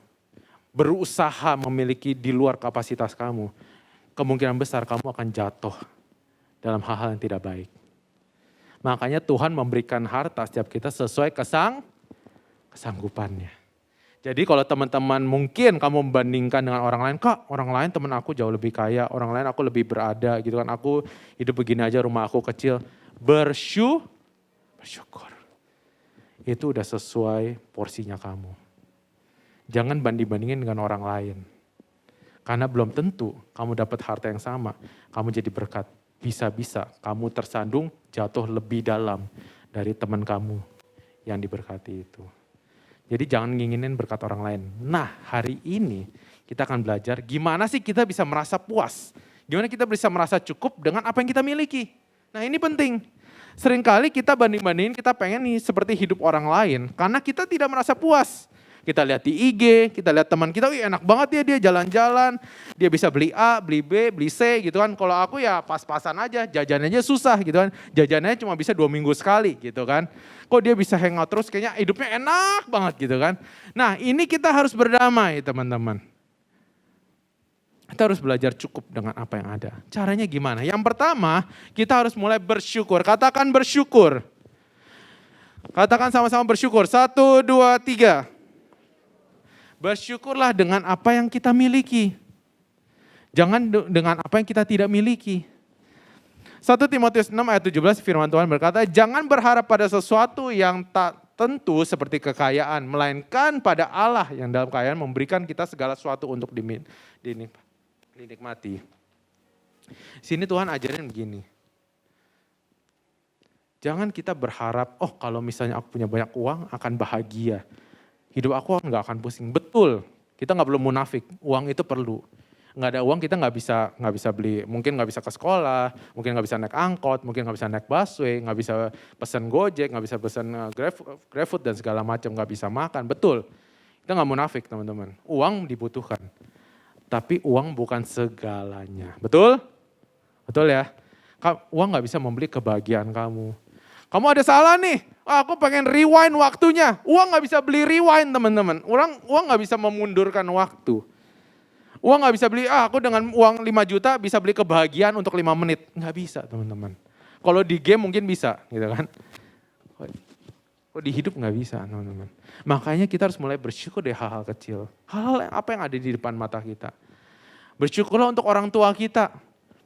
berusaha memiliki di luar kapasitas kamu, kemungkinan besar kamu akan jatuh dalam hal-hal yang tidak baik. Makanya Tuhan memberikan harta setiap kita sesuai kesanggupannya. Jadi kalau teman-teman mungkin kamu membandingkan dengan orang lain, kak orang lain teman aku jauh lebih kaya, orang lain aku lebih berada gitu kan, aku hidup begini aja rumah aku kecil. Bersyukur. Itu udah sesuai porsinya kamu. Jangan banding-bandingin dengan orang lain. Karena belum tentu kamu dapat harta yang sama, kamu jadi berkat. Bisa-bisa kamu tersandung jatuh lebih dalam dari teman kamu yang diberkati itu. Jadi jangan nginginin berkat orang lain. Nah hari ini kita akan belajar gimana sih kita bisa merasa puas. Gimana kita bisa merasa cukup dengan apa yang kita miliki. Nah ini penting. Seringkali kita banding-bandingin, kita pengen nih seperti hidup orang lain. Karena kita tidak merasa puas. Kita lihat di IG, kita lihat teman kita, enak banget ya dia jalan-jalan. Dia bisa beli A, beli B, beli C gitu kan. Kalau aku ya pas-pasan aja, jajanannya susah gitu kan. Jajanannya cuma bisa 2 minggu sekali gitu kan. Kok dia bisa hangout terus, kayaknya hidupnya enak banget gitu kan. Nah ini kita harus berdamai teman-teman. Kita harus belajar cukup dengan apa yang ada. Caranya gimana? Yang pertama, kita harus mulai bersyukur. Katakan bersyukur. Katakan sama-sama bersyukur. 1, 2, 3. Bersyukurlah dengan apa yang kita miliki. Jangan dengan apa yang kita tidak miliki. 1 Timotius 6 ayat 17 firman Tuhan berkata, jangan berharap pada sesuatu yang tak tentu seperti kekayaan, melainkan pada Allah yang dalam kekayaan memberikan kita segala sesuatu untuk dinikmati. Sini Tuhan ajarin begini. Jangan kita berharap, oh kalau misalnya aku punya banyak uang akan bahagia. Hidup aku nggak akan pusing. Betul, kita nggak perlu munafik, uang itu perlu. Nggak ada uang kita nggak bisa beli, mungkin nggak bisa ke sekolah, mungkin nggak bisa naik angkot, mungkin nggak bisa naik busway, nggak bisa pesan Gojek, nggak bisa pesan GrabFood dan segala macam, nggak bisa makan. Betul, kita nggak munafik teman-teman. Uang dibutuhkan, tapi uang bukan segalanya. Betul? Betul ya? Uang nggak bisa membeli kebahagiaan kamu. Kamu ada salah nih, aku pengen rewind waktunya. Uang nggak bisa beli rewind teman-teman. Uang nggak bisa memundurkan waktu. Uang nggak bisa beli, aku dengan uang 5 juta bisa beli kebahagiaan untuk 5 menit. Nggak bisa teman-teman. Kalau di game mungkin bisa gitu kan. Kok di hidup nggak bisa teman-teman. Makanya kita harus mulai bersyukur deh hal-hal kecil. Hal-hal apa yang ada di depan mata kita. Bersyukurlah untuk orang tua kita.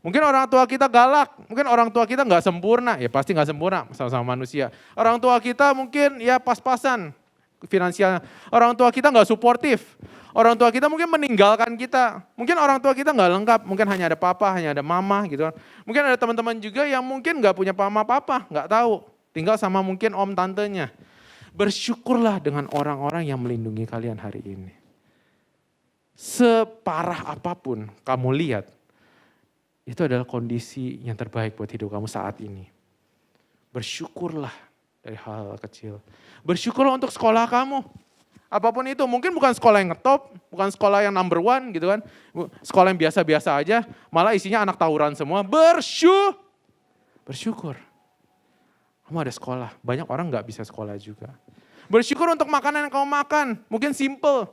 Mungkin orang tua kita galak, mungkin orang tua kita nggak sempurna, ya pasti nggak sempurna sama-sama manusia. Orang tua kita mungkin ya pas-pasan finansialnya. Orang tua kita nggak suportif. Orang tua kita mungkin meninggalkan kita. Mungkin orang tua kita nggak lengkap, mungkin hanya ada papa, hanya ada mama gitu kan. Mungkin ada teman-teman juga yang mungkin nggak punya mama papa, nggak tahu. Tinggal sama mungkin om tantenya. Bersyukurlah dengan orang-orang yang melindungi kalian hari ini. Separah apapun kamu lihat, itu adalah kondisi yang terbaik buat hidup kamu saat ini. Bersyukurlah dari hal-hal kecil. Bersyukurlah untuk sekolah kamu. Apapun itu, mungkin bukan sekolah yang ngetop, bukan sekolah yang number one gitu kan. Sekolah yang biasa-biasa aja, malah isinya anak tawuran semua. Bersyukur. Kamu ada sekolah, banyak orang gak bisa sekolah juga. Bersyukur untuk makanan yang kamu makan, mungkin simple.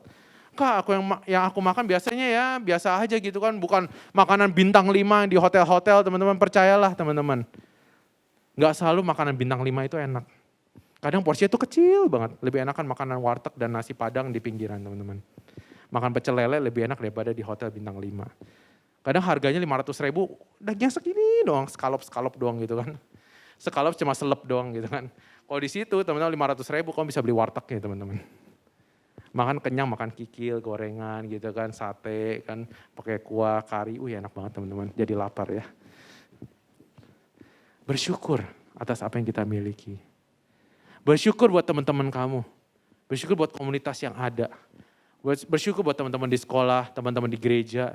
Kak, yang aku makan biasanya ya biasa aja gitu kan. Bukan makanan bintang 5 di hotel-hotel, teman-teman percayalah teman-teman. Gak selalu makanan bintang 5 itu enak. Kadang porsinya itu kecil banget. Lebih enak kan makanan warteg dan nasi padang di pinggiran teman-teman. Makan pecel lele lebih enak daripada di hotel bintang 5. Kadang harganya 500.000, dagingnya segini doang, skalop doang gitu kan. Skalop cuma selep doang gitu kan. Kalau di situ teman-teman 500.000 kamu bisa beli warteg ya teman-teman. Makan kenyang, makan kikil, gorengan gitu kan, sate kan, pakai kuah, kari, enak banget teman-teman, jadi lapar ya. Bersyukur atas apa yang kita miliki. Bersyukur buat teman-teman kamu, bersyukur buat komunitas yang ada. Bersyukur buat teman-teman di sekolah, teman-teman di gereja.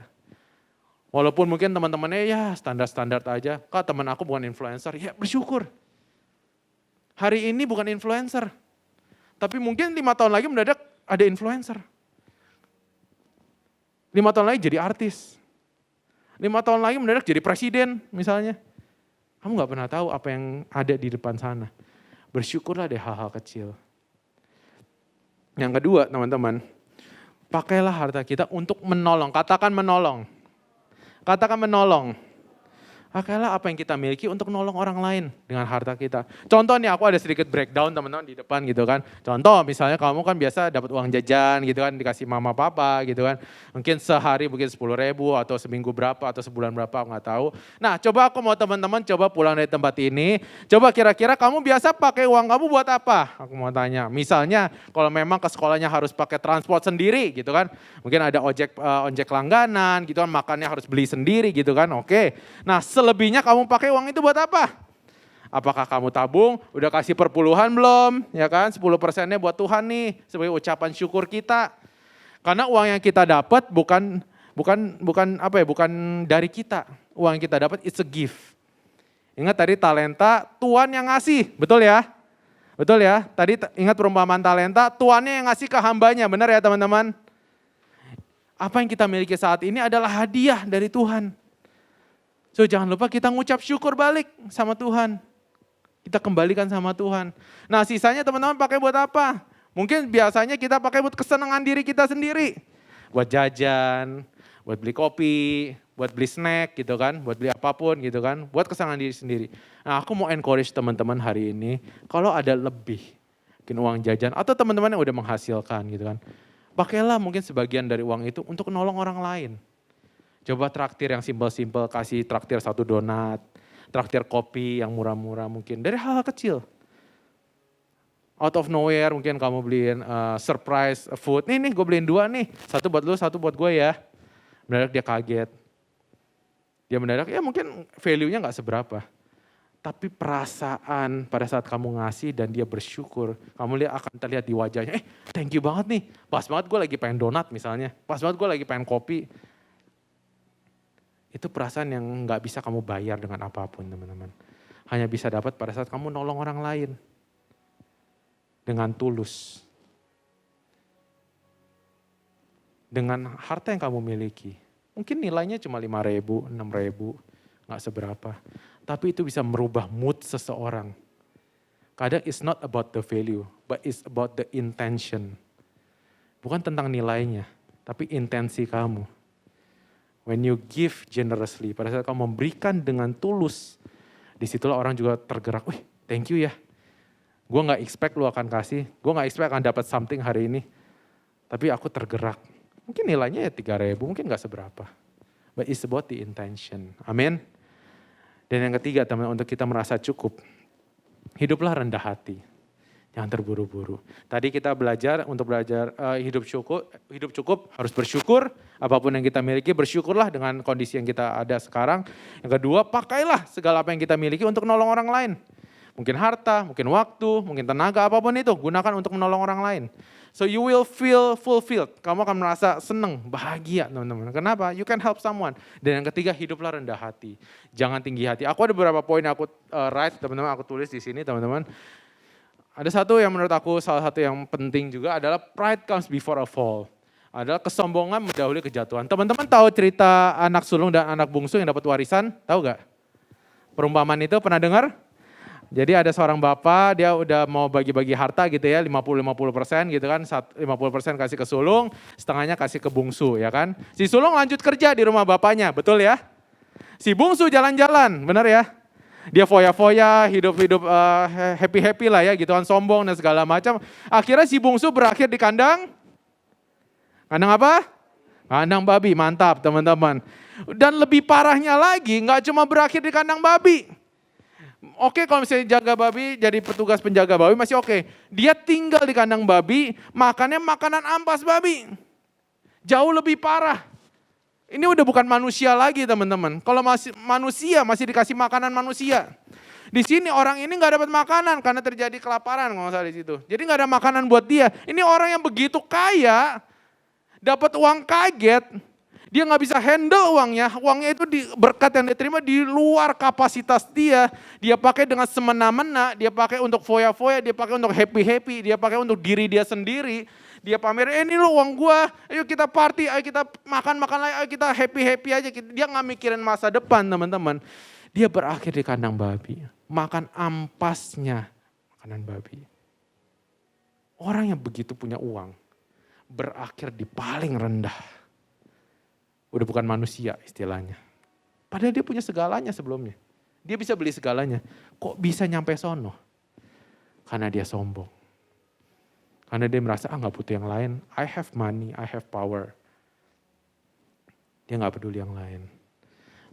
Walaupun mungkin teman-temannya ya standar-standar aja, kak teman aku bukan influencer, ya bersyukur. Hari ini bukan influencer, tapi mungkin 5 tahun lagi mendadak ada influencer. 5 tahun lagi jadi artis. 5 tahun lagi mendadak jadi presiden misalnya. Kamu gak pernah tahu apa yang ada di depan sana. Bersyukurlah deh hal-hal kecil. Yang kedua teman-teman, pakailah harta kita untuk menolong. Katakan menolong. Katakan menolong. Pakailah apa yang kita miliki untuk nolong orang lain dengan harta kita. Contoh nih, aku ada sedikit breakdown teman-teman di depan gitu kan. Contoh misalnya kamu kan biasa dapat uang jajan gitu kan, dikasih mama papa gitu kan. Mungkin sehari mungkin 10.000 atau seminggu berapa atau sebulan berapa, aku nggak tahu. Nah coba aku mau teman-teman coba pulang dari tempat ini. Coba kira-kira kamu biasa pakai uang kamu buat apa? Aku mau tanya. Misalnya kalau memang ke sekolahnya harus pakai transport sendiri gitu kan. Mungkin ada ojek langganan gitu kan, makannya harus beli sendiri gitu kan. Oke. Nah selebihnya kamu pakai uang itu buat apa? Apakah kamu tabung, udah kasih perpuluhan belum? Ya kan, 10%-nya buat Tuhan nih, sebagai ucapan syukur kita. Karena uang yang kita dapat bukan dari kita. Uang yang kita dapat it's a gift. Ingat tadi talenta, Tuhan yang ngasih, betul ya? Betul ya? Tadi ingat perumpamaan talenta, Tuhannya yang ngasih ke hambanya, benar ya teman-teman? Apa yang kita miliki saat ini adalah hadiah dari Tuhan. So jangan lupa kita ngucap syukur balik sama Tuhan. Kita kembalikan sama Tuhan. Nah sisanya teman-teman pakai buat apa? Mungkin biasanya kita pakai buat kesenangan diri kita sendiri. Buat jajan, buat beli kopi, buat beli snack gitu kan. Buat beli apapun gitu kan. Buat kesenangan diri sendiri. Nah aku mau encourage teman-teman hari ini. Kalau ada lebih, mungkin uang jajan atau teman-teman yang udah menghasilkan gitu kan. Pakailah mungkin sebagian dari uang itu untuk nolong orang lain. Coba traktir yang simpel-simpel, kasih traktir 1 donat, traktir kopi yang murah-murah mungkin, dari hal-hal kecil. Out of nowhere mungkin kamu beliin surprise food, nih gue beliin 2 nih, 1 buat lu, 1 buat gue ya. Mendadak dia kaget. Dia mendadak, ya mungkin value-nya gak seberapa. Tapi perasaan pada saat kamu ngasih dan dia bersyukur, kamu lihat akan terlihat di wajahnya, thank you banget nih, pas banget gue lagi pengen donat misalnya, pas banget gue lagi pengen kopi. Itu perasaan yang gak bisa kamu bayar dengan apapun teman-teman. Hanya bisa dapat pada saat kamu nolong orang lain. Dengan tulus. Dengan harta yang kamu miliki. Mungkin nilainya cuma 5.000, 6.000, gak seberapa. Tapi itu bisa merubah mood seseorang. Kadang it's not about the value, but it's about the intention. Bukan tentang nilainya, tapi intensi kamu. When you give generously, pada saat kamu memberikan dengan tulus, disitulah orang juga tergerak, wih thank you ya. Gue gak expect lu akan kasih, gue gak expect akan dapat something hari ini. Tapi aku tergerak. Mungkin nilainya ya 3.000, mungkin gak seberapa. But it's about the intention. Amin. Dan yang ketiga teman, untuk kita merasa cukup, hiduplah rendah hati. Jangan terburu-buru. Tadi kita belajar hidup cukup harus bersyukur. Apapun yang kita miliki bersyukurlah dengan kondisi yang kita ada sekarang. Yang kedua, pakailah segala apa yang kita miliki untuk menolong orang lain. Mungkin harta, mungkin waktu, mungkin tenaga, apapun itu. Gunakan untuk menolong orang lain. So you will feel fulfilled. Kamu akan merasa senang, bahagia teman-teman. Kenapa? You can help someone. Dan yang ketiga, hiduplah rendah hati. Jangan tinggi hati. Aku ada beberapa poin yang aku write, teman-teman. Aku tulis di sini, teman-teman. Ada satu yang menurut aku salah satu yang penting juga adalah pride comes before a fall. Adalah kesombongan mendahului kejatuhan. Teman-teman tahu cerita anak sulung dan anak bungsu yang dapat warisan? Tahu gak? Perumpamaan itu pernah dengar? Jadi ada seorang bapak, dia udah mau bagi-bagi harta gitu ya, 50-50% gitu kan, 50% kasih ke sulung, setengahnya kasih ke bungsu ya kan. Si sulung lanjut kerja di rumah bapaknya, betul ya? Si bungsu jalan-jalan, benar ya? Dia foya-foya, hidup-hidup happy-happy lah ya gitu kan, sombong dan segala macam. Akhirnya si bungsu berakhir di kandang apa? Kandang babi, mantap teman-teman. Dan lebih parahnya lagi, gak cuma berakhir di kandang babi. Oke, kalau misalnya jaga babi, jadi petugas penjaga babi masih oke. Dia tinggal di kandang babi, makannya makanan ampas babi. Jauh lebih parah. Ini udah bukan manusia lagi teman-teman. Kalau masih manusia, masih dikasih makanan manusia. Di sini orang ini gak dapat makanan karena terjadi kelaparan kalau nggak salah di situ. Jadi gak ada makanan buat dia. Ini orang yang begitu kaya, dapat uang kaget. Dia gak bisa handle uangnya itu berkat yang dia terima di luar kapasitas dia. Dia pakai dengan semena-mena, dia pakai untuk foya-foya, dia pakai untuk happy-happy, dia pakai untuk diri dia sendiri. Dia pamer, ini lo uang gua, ayo kita party, ayo kita makan-makan lagi, ayo kita happy-happy aja. Dia gak mikirin masa depan teman-teman. Dia berakhir di kandang babi, makan ampasnya makanan babi. Orang yang begitu punya uang, berakhir di paling rendah. Udah bukan manusia istilahnya. Padahal dia punya segalanya sebelumnya. Dia bisa beli segalanya. Kok bisa nyampe sono? Karena dia sombong. Karena dia merasa, gak butuh yang lain. I have money, I have power. Dia gak peduli yang lain.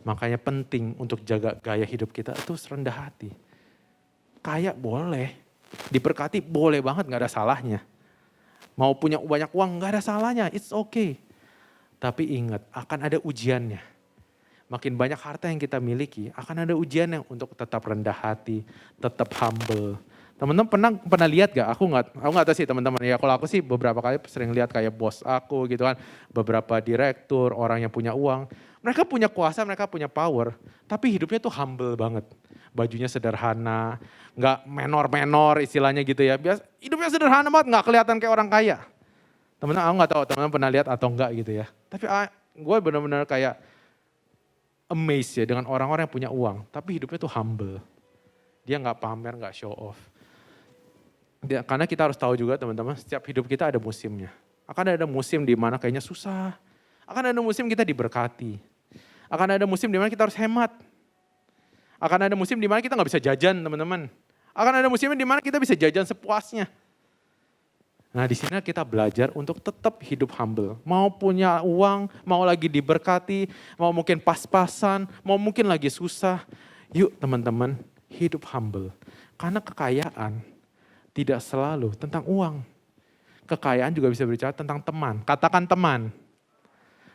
Makanya penting untuk jaga gaya hidup kita itu rendah hati. Kaya boleh. Diberkati boleh banget, gak ada salahnya. Mau punya banyak uang, gak ada salahnya. It's okay. Tapi ingat, akan ada ujiannya. Makin banyak harta yang kita miliki, akan ada ujiannya untuk tetap rendah hati, tetap humble. Teman-teman pernah lihat gak? Aku nggak tahu sih teman-teman. Ya kalau aku sih beberapa kali sering lihat kayak bos aku gitu kan, beberapa direktur, orang yang punya uang. Mereka punya kuasa, mereka punya power, tapi hidupnya tuh humble banget. Bajunya sederhana, nggak menor-menor istilahnya gitu ya. Hidupnya sederhana banget, nggak kelihatan kayak orang kaya. Teman-teman, aku gak tahu teman-teman pernah lihat atau enggak gitu ya. Tapi gue benar-benar kayak amazed ya dengan orang-orang yang punya uang. Tapi hidupnya tuh humble. Dia gak pamer, gak show off. Karena kita harus tahu juga teman-teman, setiap hidup kita ada musimnya. Akan ada musim di mana kayaknya susah. Akan ada musim kita diberkati. Akan ada musim di mana kita harus hemat. Akan ada musim di mana kita gak bisa jajan teman-teman. Akan ada musim di mana kita bisa jajan sepuasnya. Nah di sini kita belajar untuk tetap hidup humble. Mau punya uang, mau lagi diberkati, mau mungkin pas-pasan, mau mungkin lagi susah. Yuk teman-teman, hidup humble. Karena kekayaan tidak selalu tentang uang. Kekayaan juga bisa berbicara tentang teman. Katakan teman.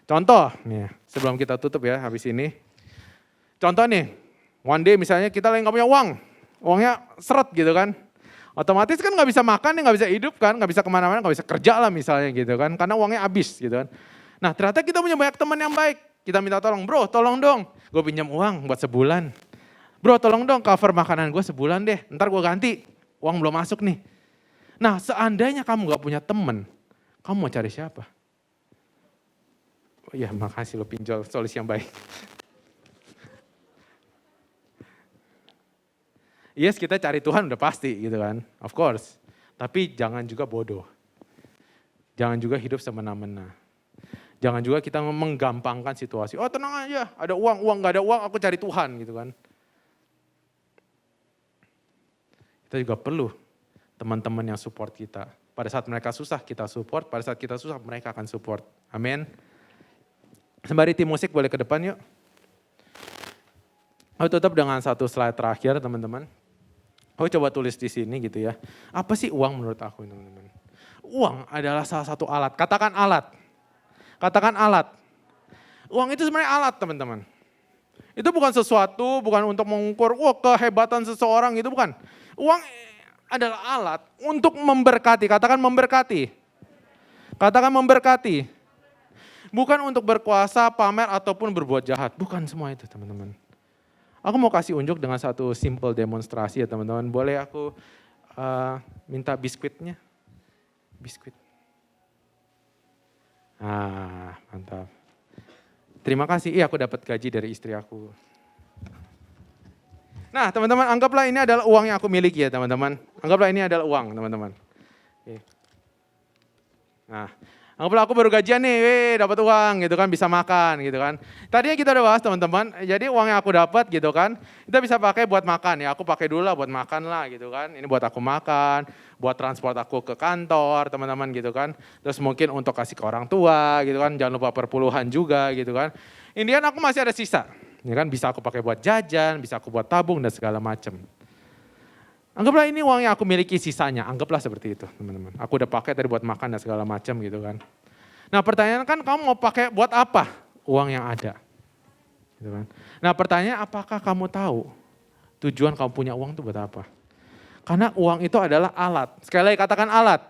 Contoh, nih sebelum kita tutup ya habis ini. Contoh nih, one day misalnya kita lagi nggak punya uang, uangnya seret gitu kan. Otomatis kan nggak bisa makan, nggak bisa hidup kan, nggak bisa kemana-mana, nggak bisa kerja lah misalnya gitu kan, karena uangnya habis gitu kan. Nah ternyata kita punya banyak teman yang baik, kita minta tolong, bro tolong dong, gue pinjam uang buat sebulan. Bro tolong dong cover makanan gue sebulan deh, ntar gue ganti, uang belum masuk nih. Nah seandainya kamu gak punya teman, kamu mau cari siapa? Oh iya makasih lo pinjol, solusi yang baik. Yes, kita cari Tuhan udah pasti gitu kan, of course. Tapi jangan juga bodoh. Jangan juga hidup semena-mena. Jangan juga kita menggampangkan situasi. Oh tenang aja, ada uang, gak ada uang aku cari Tuhan gitu kan. Kita juga perlu teman-teman yang support kita. Pada saat mereka susah kita support, pada saat kita susah mereka akan support. Amin. Sembari tim musik boleh ke depan yuk. Aku tutup dengan satu slide terakhir teman-teman. Aku coba tulis di sini gitu ya. Apa sih uang menurut aku teman-teman? Uang adalah salah satu alat. Katakan alat. Katakan alat. Uang itu sebenarnya alat teman-teman. Itu bukan sesuatu, bukan untuk mengukur kehebatan seseorang gitu, bukan. Uang adalah alat untuk memberkati. Katakan memberkati. Katakan memberkati. Bukan untuk berkuasa, pamer, ataupun berbuat jahat. Bukan semua itu teman-teman. Aku mau kasih unjuk dengan satu simple demonstrasi ya teman-teman. Boleh aku minta biskuitnya? Biskuit. Mantap. Terima kasih, aku dapat gaji dari istri aku. Nah teman-teman, anggaplah ini adalah uang yang aku miliki ya teman-teman. Anggaplah ini adalah uang teman-teman. Oke. Nah, anggaplah aku baru gajian nih, dapat uang gitu kan, bisa makan gitu kan. Tadinya kita udah bahas teman-teman, jadi uang yang aku dapat gitu kan, kita bisa pakai buat makan ya. Aku pakai dulu lah buat makan lah gitu kan. Ini buat aku makan, buat transport aku ke kantor teman-teman gitu kan. Terus mungkin untuk kasih ke orang tua gitu kan, jangan lupa perpuluhan juga gitu kan. Indian aku masih ada sisa, ya kan, bisa aku pakai buat jajan, bisa aku buat tabung dan segala macam. Anggaplah ini uang yang aku miliki sisanya, anggaplah seperti itu teman-teman. Aku udah pakai tadi buat makan dan segala macam gitu kan. Nah pertanyaan kan kamu mau pakai buat apa uang yang ada? Gitu kan. Nah pertanyaan apakah kamu tahu tujuan kamu punya uang itu buat apa? Karena uang itu adalah alat, sekali lagi katakan alat.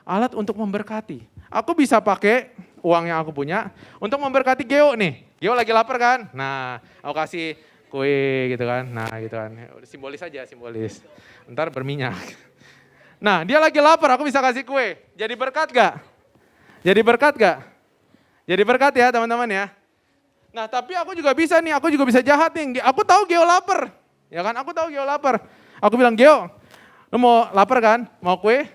Alat untuk memberkati. Aku bisa pakai uang yang aku punya untuk memberkati Geo nih. Geo lagi lapar kan? Nah aku kasih kue gitu kan, nah gitu kan, simbolis aja, simbolis. Ntar berminyak. Nah dia lagi lapar, aku bisa kasih kue. Jadi berkat gak? Jadi berkat gak? Jadi berkat ya teman-teman ya. Nah tapi aku juga bisa nih, aku juga bisa jahat nih. Aku tahu Geo lapar, ya kan? Aku tahu Geo lapar. Aku bilang Geo, lu mau lapar kan? Mau kue?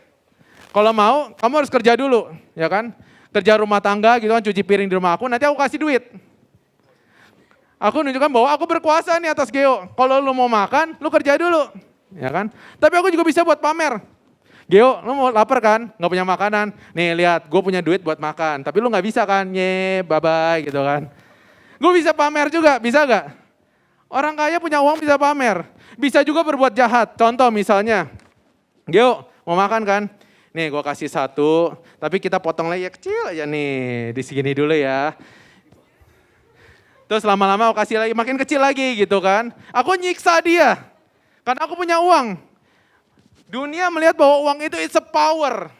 Kalau mau, kamu harus kerja dulu, ya kan? Kerja rumah tangga gitu kan, cuci piring di rumah aku, nanti aku kasih duit. Aku nunjukkan bahwa aku berkuasa nih atas Geo. Kalau lu mau makan, lu kerja dulu. Ya kan? Tapi aku juga bisa buat pamer. Geo, lu mau lapar kan? Gak punya makanan. Nih lihat, gue punya duit buat makan. Tapi lu gak bisa kan? Bye-bye gitu kan. Gue bisa pamer juga, bisa gak? Orang kaya punya uang bisa pamer. Bisa juga berbuat jahat. Contoh misalnya, Geo mau makan kan? Nih gue kasih satu, tapi kita potong lagi ya kecil aja nih. Di sini dulu ya. Terus lama-lama aku kasih lagi, makin kecil lagi gitu kan. Aku nyiksa dia, karena aku punya uang. Dunia melihat bahwa uang itu it's a power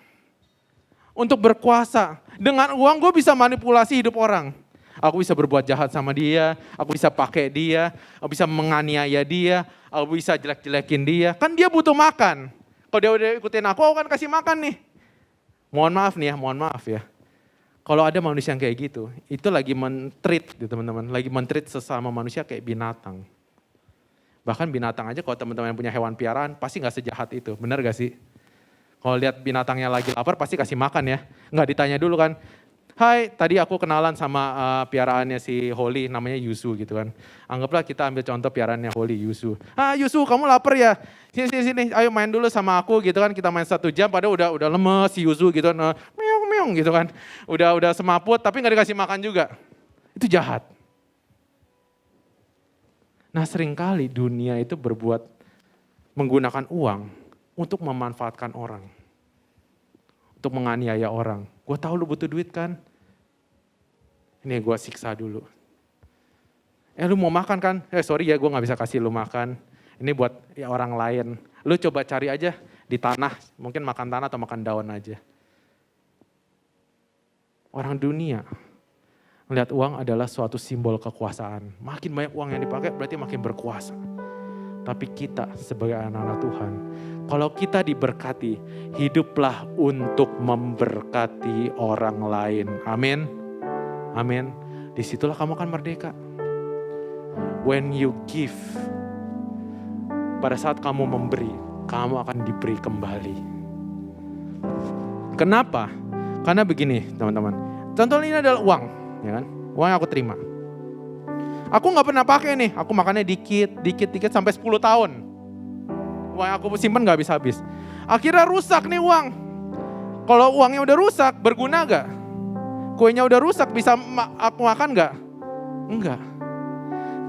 untuk berkuasa. Dengan uang gue bisa manipulasi hidup orang. Aku bisa berbuat jahat sama dia, aku bisa pakai dia, aku bisa menganiaya dia, aku bisa jelek-jelekin dia. Kan dia butuh makan. Kalau dia udah ikutin aku akan kasih makan nih. Mohon maaf ya. Kalau ada manusia yang kayak gitu, itu lagi men-treat gitu teman-teman, lagi men-treat sesama manusia kayak binatang. Bahkan binatang aja kalau teman-teman yang punya hewan piaraan pasti gak sejahat itu, benar gak sih? Kalau lihat binatangnya lagi lapar pasti kasih makan ya, nggak ditanya dulu kan. Hai, tadi aku kenalan sama piaraannya si Holly, namanya Yusu gitu kan. Anggaplah kita ambil contoh piaraannya Holly, Yusu. Yusu kamu lapar ya? Sini, ayo main dulu sama aku gitu kan. Kita main 1 jam, padahal udah lemes si Yusu gitu kan. Meong gitu kan. Udah semaput tapi gak dikasih makan juga. Itu jahat. Nah seringkali dunia itu menggunakan uang untuk memanfaatkan orang. Untuk menganiaya orang. Gue tahu lu butuh duit kan? Ini gue siksa dulu. Lu mau makan kan? Sorry ya, gue gak bisa kasih lu makan. Ini buat ya orang lain. Lu coba cari aja di tanah, mungkin makan tanah atau makan daun aja. Orang dunia melihat uang adalah suatu simbol kekuasaan. Makin banyak uang yang dipakai berarti makin berkuasa. Tapi kita sebagai anak-anak Tuhan, kalau kita diberkati, hiduplah untuk memberkati orang lain. Amin. Amin. Disitulah kamu akan merdeka. When you give, pada saat kamu memberi, kamu akan diberi kembali. Kenapa? Karena begini teman-teman. Contohnya ini adalah uang, ya kan? Uang yang aku terima. Aku gak pernah pakai nih, aku makannya dikit sampai 10 tahun. Uang yang aku simpan gak habis-habis. Akhirnya rusak nih uang. Kalau uangnya udah rusak, berguna gak? Kuenya udah rusak, bisa aku makan gak? Enggak.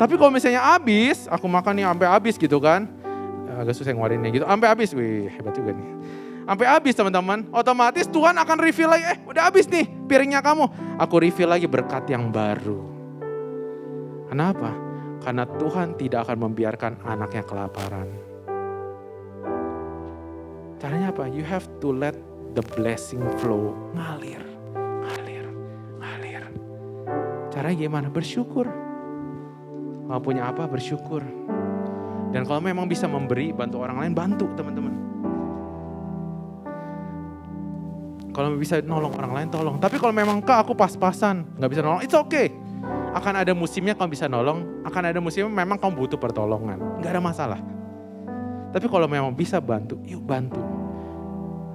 Tapi kalau misalnya habis, aku makan nih sampai habis gitu kan. Agak susah ngeluarinnya gitu, sampai habis. Wih, hebat juga nih. Sampai habis teman-teman, otomatis Tuhan akan refill lagi. Udah habis nih piringnya kamu. Aku refill lagi berkat yang baru. Kenapa? Karena Tuhan tidak akan membiarkan anaknya kelaparan. Caranya apa? You have to let the blessing flow. Ngalir. Caranya gimana? Bersyukur. Kalau punya apa, bersyukur. Dan kalau memang bisa memberi, bantu orang lain, bantu teman-teman. Kalau bisa nolong orang lain, tolong. Tapi kalau memang aku pas-pasan, gak bisa nolong, it's okay. Akan ada musimnya kamu bisa nolong, akan ada musimnya memang kamu butuh pertolongan. Gak ada masalah. Tapi kalau memang bisa bantu, yuk bantu.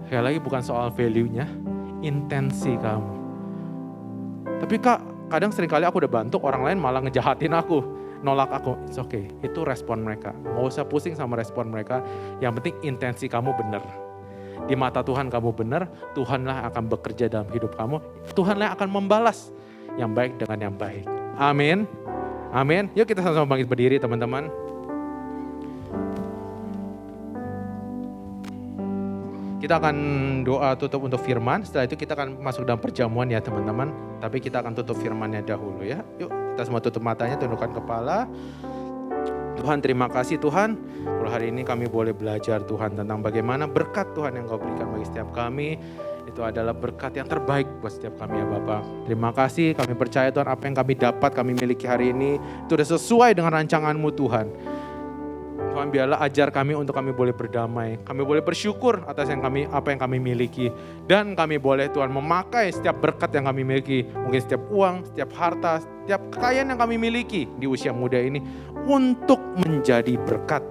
Sekali lagi bukan soal value-nya, intensi kamu. Tapi Kak, kadang seringkali aku udah bantu, orang lain malah ngejahatin aku. Nolak aku, it's okay. Itu respon mereka. Gak usah pusing sama respon mereka. Yang penting intensi kamu benar. Di mata Tuhan kamu benar, Tuhanlah akan bekerja dalam hidup kamu. Tuhanlah akan membalas yang baik dengan yang baik. Amin. Amin. Yuk kita sama-sama bangkit berdiri teman-teman. Kita akan doa tutup untuk firman. Setelah itu kita akan masuk dalam perjamuan ya teman-teman. Tapi kita akan tutup firmannya dahulu ya. Yuk kita semua tutup matanya, tundukkan kepala. Tuhan terima kasih Tuhan. Kalau hari ini kami boleh belajar Tuhan tentang bagaimana berkat Tuhan yang Kau berikan bagi setiap kami. Itu adalah berkat yang terbaik buat setiap kami ya Bapak. Terima kasih, kami percaya Tuhan apa yang kami dapat, kami miliki hari ini. Itu sudah sesuai dengan rancangan-Mu Tuhan. Tuhan biarlah ajar kami untuk kami boleh berdamai. Kami boleh bersyukur atas apa yang kami miliki. Dan kami boleh Tuhan memakai setiap berkat yang kami miliki. Mungkin setiap uang, setiap harta, setiap kekayaan yang kami miliki di usia muda ini. Untuk menjadi berkat,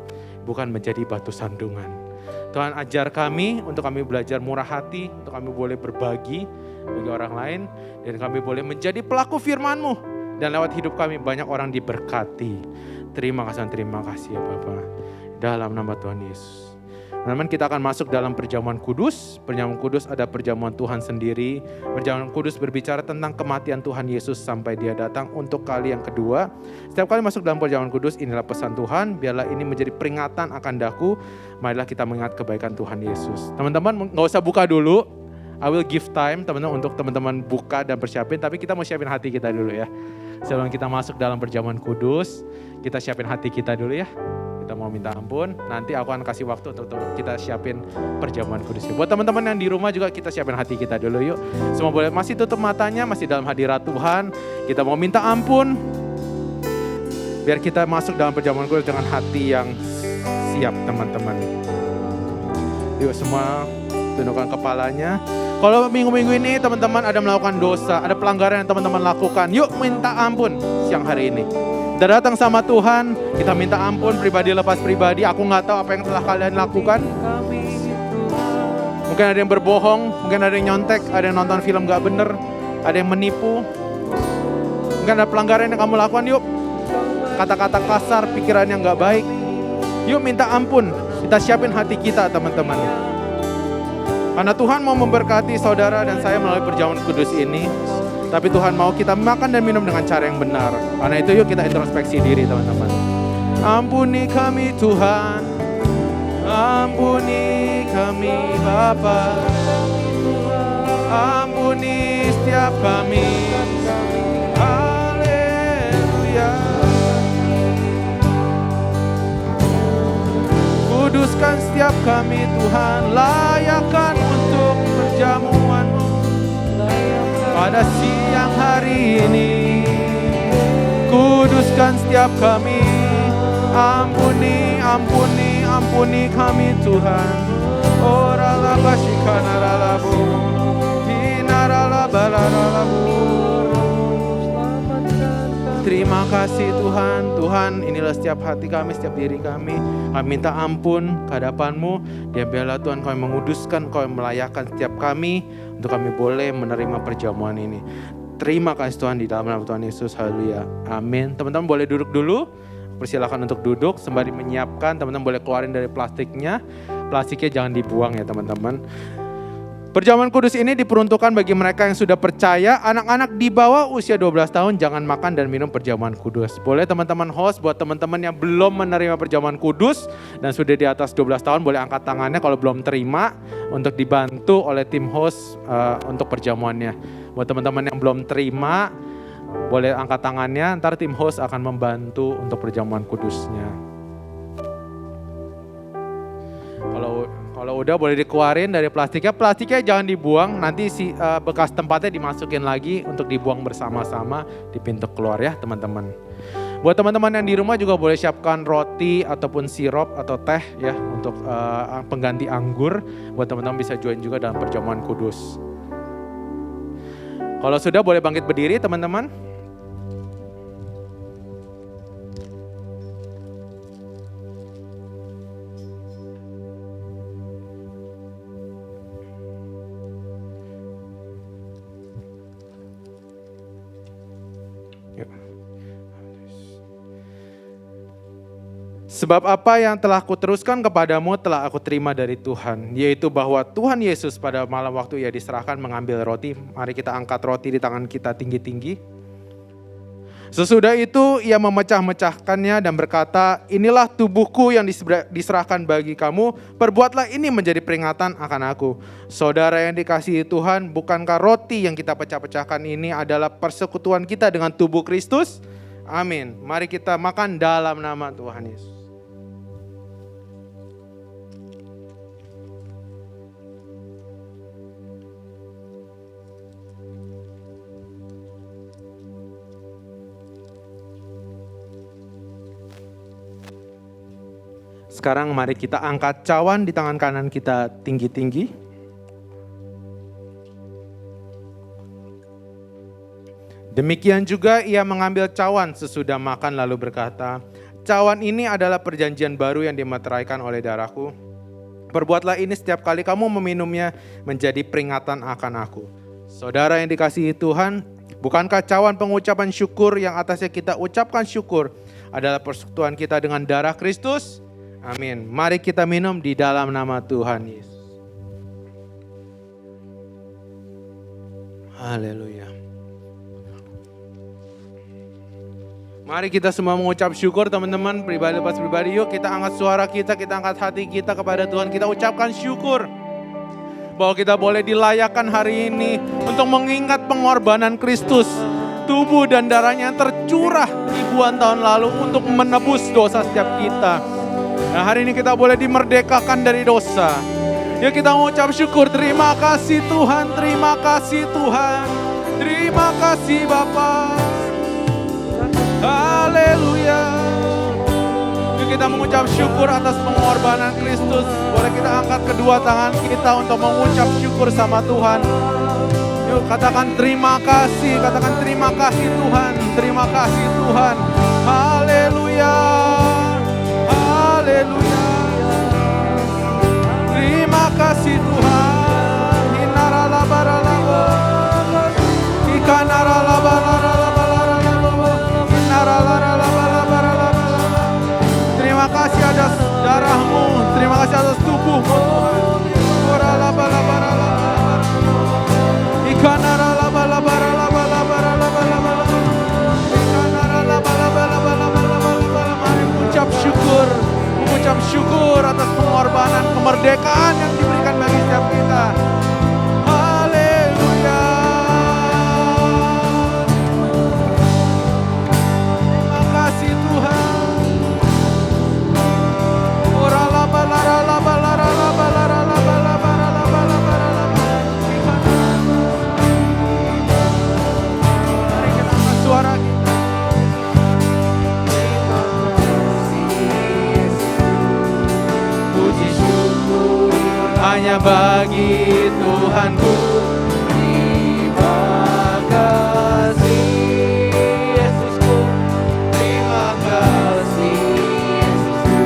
bukan menjadi batu sandungan. Tuhan ajar kami untuk kami belajar murah hati. Untuk kami boleh berbagi bagi orang lain. Dan kami boleh menjadi pelaku firman-Mu. Dan lewat hidup kami banyak orang diberkati. Terima kasih ya Bapa. Dalam nama Tuhan Yesus. Teman-teman kita akan masuk dalam perjamuan kudus. Perjamuan kudus ada perjamuan Tuhan sendiri. Perjamuan kudus berbicara tentang kematian Tuhan Yesus sampai Dia datang untuk kali yang kedua. Setiap kali masuk dalam perjamuan kudus inilah pesan Tuhan. Biarlah ini menjadi peringatan akan daku. Marilah kita mengingat kebaikan Tuhan Yesus. Teman-teman gak usah buka dulu. I will give time teman-teman untuk teman-teman buka dan persiapin. Tapi kita mau siapin hati kita dulu ya. Sebelum kita masuk dalam perjamuan kudus, kita siapin hati kita dulu ya. Kita mau minta ampun, nanti aku akan kasih waktu untuk kita siapin perjamuan kudus. Buat teman-teman yang di rumah juga kita siapin hati kita dulu yuk. Semua boleh masih tutup matanya, masih dalam hadirat Tuhan. Kita mau minta ampun. Biar kita masuk dalam perjamuan kudus dengan hati yang siap teman-teman. Yuk semua tundukkan kepalanya. Kalau minggu-minggu ini teman-teman ada melakukan dosa, ada pelanggaran yang teman-teman lakukan, yuk minta ampun siang hari ini. Kita datang sama Tuhan, kita minta ampun pribadi lepas pribadi. Aku gak tahu apa yang telah kalian lakukan. Mungkin ada yang berbohong, mungkin ada yang nyontek, ada yang nonton film gak bener, ada yang menipu. Mungkin ada pelanggaran yang kamu lakukan, yuk. Kata-kata kasar, pikiran yang gak baik. Yuk minta ampun, kita siapin hati kita teman-teman. Karena Tuhan mau memberkati saudara dan saya melalui perjamuan kudus ini. Tapi Tuhan mau kita makan dan minum dengan cara yang benar. Karena itu yuk kita introspeksi diri teman-teman. Ampuni kami Tuhan. Ampuni kami Bapa. Ampuni setiap kami. Haleluya. Kuduskan setiap kami Tuhan, layakan untuk perjamuan-Mu pada siang hari ini. Kuduskan setiap kami, ampuni, ampuni, ampuni kami Tuhan. Ora bashikana lalabu, hinara balalalabu. Terima kasih Tuhan. Tuhan, inilah setiap hati kami, setiap diri kami. Kami minta ampun ke hadapan-Mu. Dan biarlah Tuhan kami menguduskan, kami melayakkan setiap kami untuk kami boleh menerima perjamuan ini. Terima kasih Tuhan di dalam nama Tuhan Yesus. Haleluya. Amin. Teman-teman boleh duduk dulu. Persilakan untuk duduk sembari menyiapkan. Teman-teman boleh keluarin dari plastiknya. Plastiknya jangan dibuang ya teman-teman. Perjamuan kudus ini diperuntukkan bagi mereka yang sudah percaya. Anak-anak di bawah usia 12 tahun jangan makan dan minum perjamuan kudus. Boleh teman-teman host buat teman-teman yang belum menerima perjamuan kudus dan sudah di atas 12 tahun boleh angkat tangannya kalau belum terima untuk dibantu oleh tim host untuk perjamuannya. Buat teman-teman yang belum terima boleh angkat tangannya, ntar tim host akan membantu untuk perjamuan kudusnya. Kalau udah boleh dikeluarin dari plastiknya. Plastiknya jangan dibuang, nanti bekas tempatnya dimasukin lagi untuk dibuang bersama-sama di pintu keluar ya teman-teman. Buat teman-teman yang di rumah juga boleh siapkan roti ataupun sirup atau teh ya untuk pengganti anggur. Buat teman-teman bisa join juga dalam perjamuan kudus. Kalau sudah boleh bangkit berdiri teman-teman. Sebab apa yang telah kuteruskan kepadamu telah aku terima dari Tuhan, yaitu bahwa Tuhan Yesus pada malam waktu ia diserahkan mengambil roti. Mari kita angkat roti di tangan kita tinggi-tinggi. Sesudah itu ia memecah-mecahkannya dan berkata, inilah tubuhku yang diserahkan bagi kamu, perbuatlah ini menjadi peringatan akan aku. Saudara yang dikasihi Tuhan, bukankah roti yang kita pecah-pecahkan ini adalah persekutuan kita dengan tubuh Kristus? Amin. Mari kita makan dalam nama Tuhan Yesus. Sekarang mari kita angkat cawan di tangan kanan kita tinggi-tinggi. Demikian juga ia mengambil cawan sesudah makan lalu berkata, cawan ini adalah perjanjian baru yang dimeteraikan oleh darahku. Perbuatlah ini setiap kali kamu meminumnya menjadi peringatan akan aku. Saudara yang dikasihi Tuhan, bukankah cawan pengucapan syukur yang atasnya kita ucapkan syukur adalah persekutuan kita dengan darah Kristus? Amin. Mari kita minum di dalam nama Tuhan Yesus. Haleluya. Mari kita semua mengucap syukur teman-teman, pribadi lepas pribadi. Yuk kita angkat suara kita angkat hati kita kepada Tuhan. Kita ucapkan syukur bahwa kita boleh dilayakkan hari ini untuk mengingat pengorbanan Kristus. Tubuh dan darahnya yang tercurah ribuan tahun lalu untuk menebus dosa setiap kita. Nah hari ini kita boleh dimerdekakan dari dosa. Ya kita mengucap syukur, terima kasih Tuhan, terima kasih Tuhan. Terima kasih Bapa. Haleluya. Yuk kita mengucap syukur atas pengorbanan Kristus. Boleh kita angkat kedua tangan kita untuk mengucap syukur sama Tuhan. Yuk katakan terima kasih Tuhan, terima kasih Tuhan. Haleluya. Haleluya. Terima kasih Tuhan. Hinaralabaralabo. Ikanaralabaralabo. Hinaralabaralabo. Terima kasih atas darahmu. Terima kasih atas tubuhmu. Mengucap syukur atas pengorbanan kemerdekaan yang diberikan bagi setiap kita. Haleluya. Terima kasih Tuhan. Ora la hanya bagi Tuhanku. Terima kasih Yesusku, terima kasih Yesusku.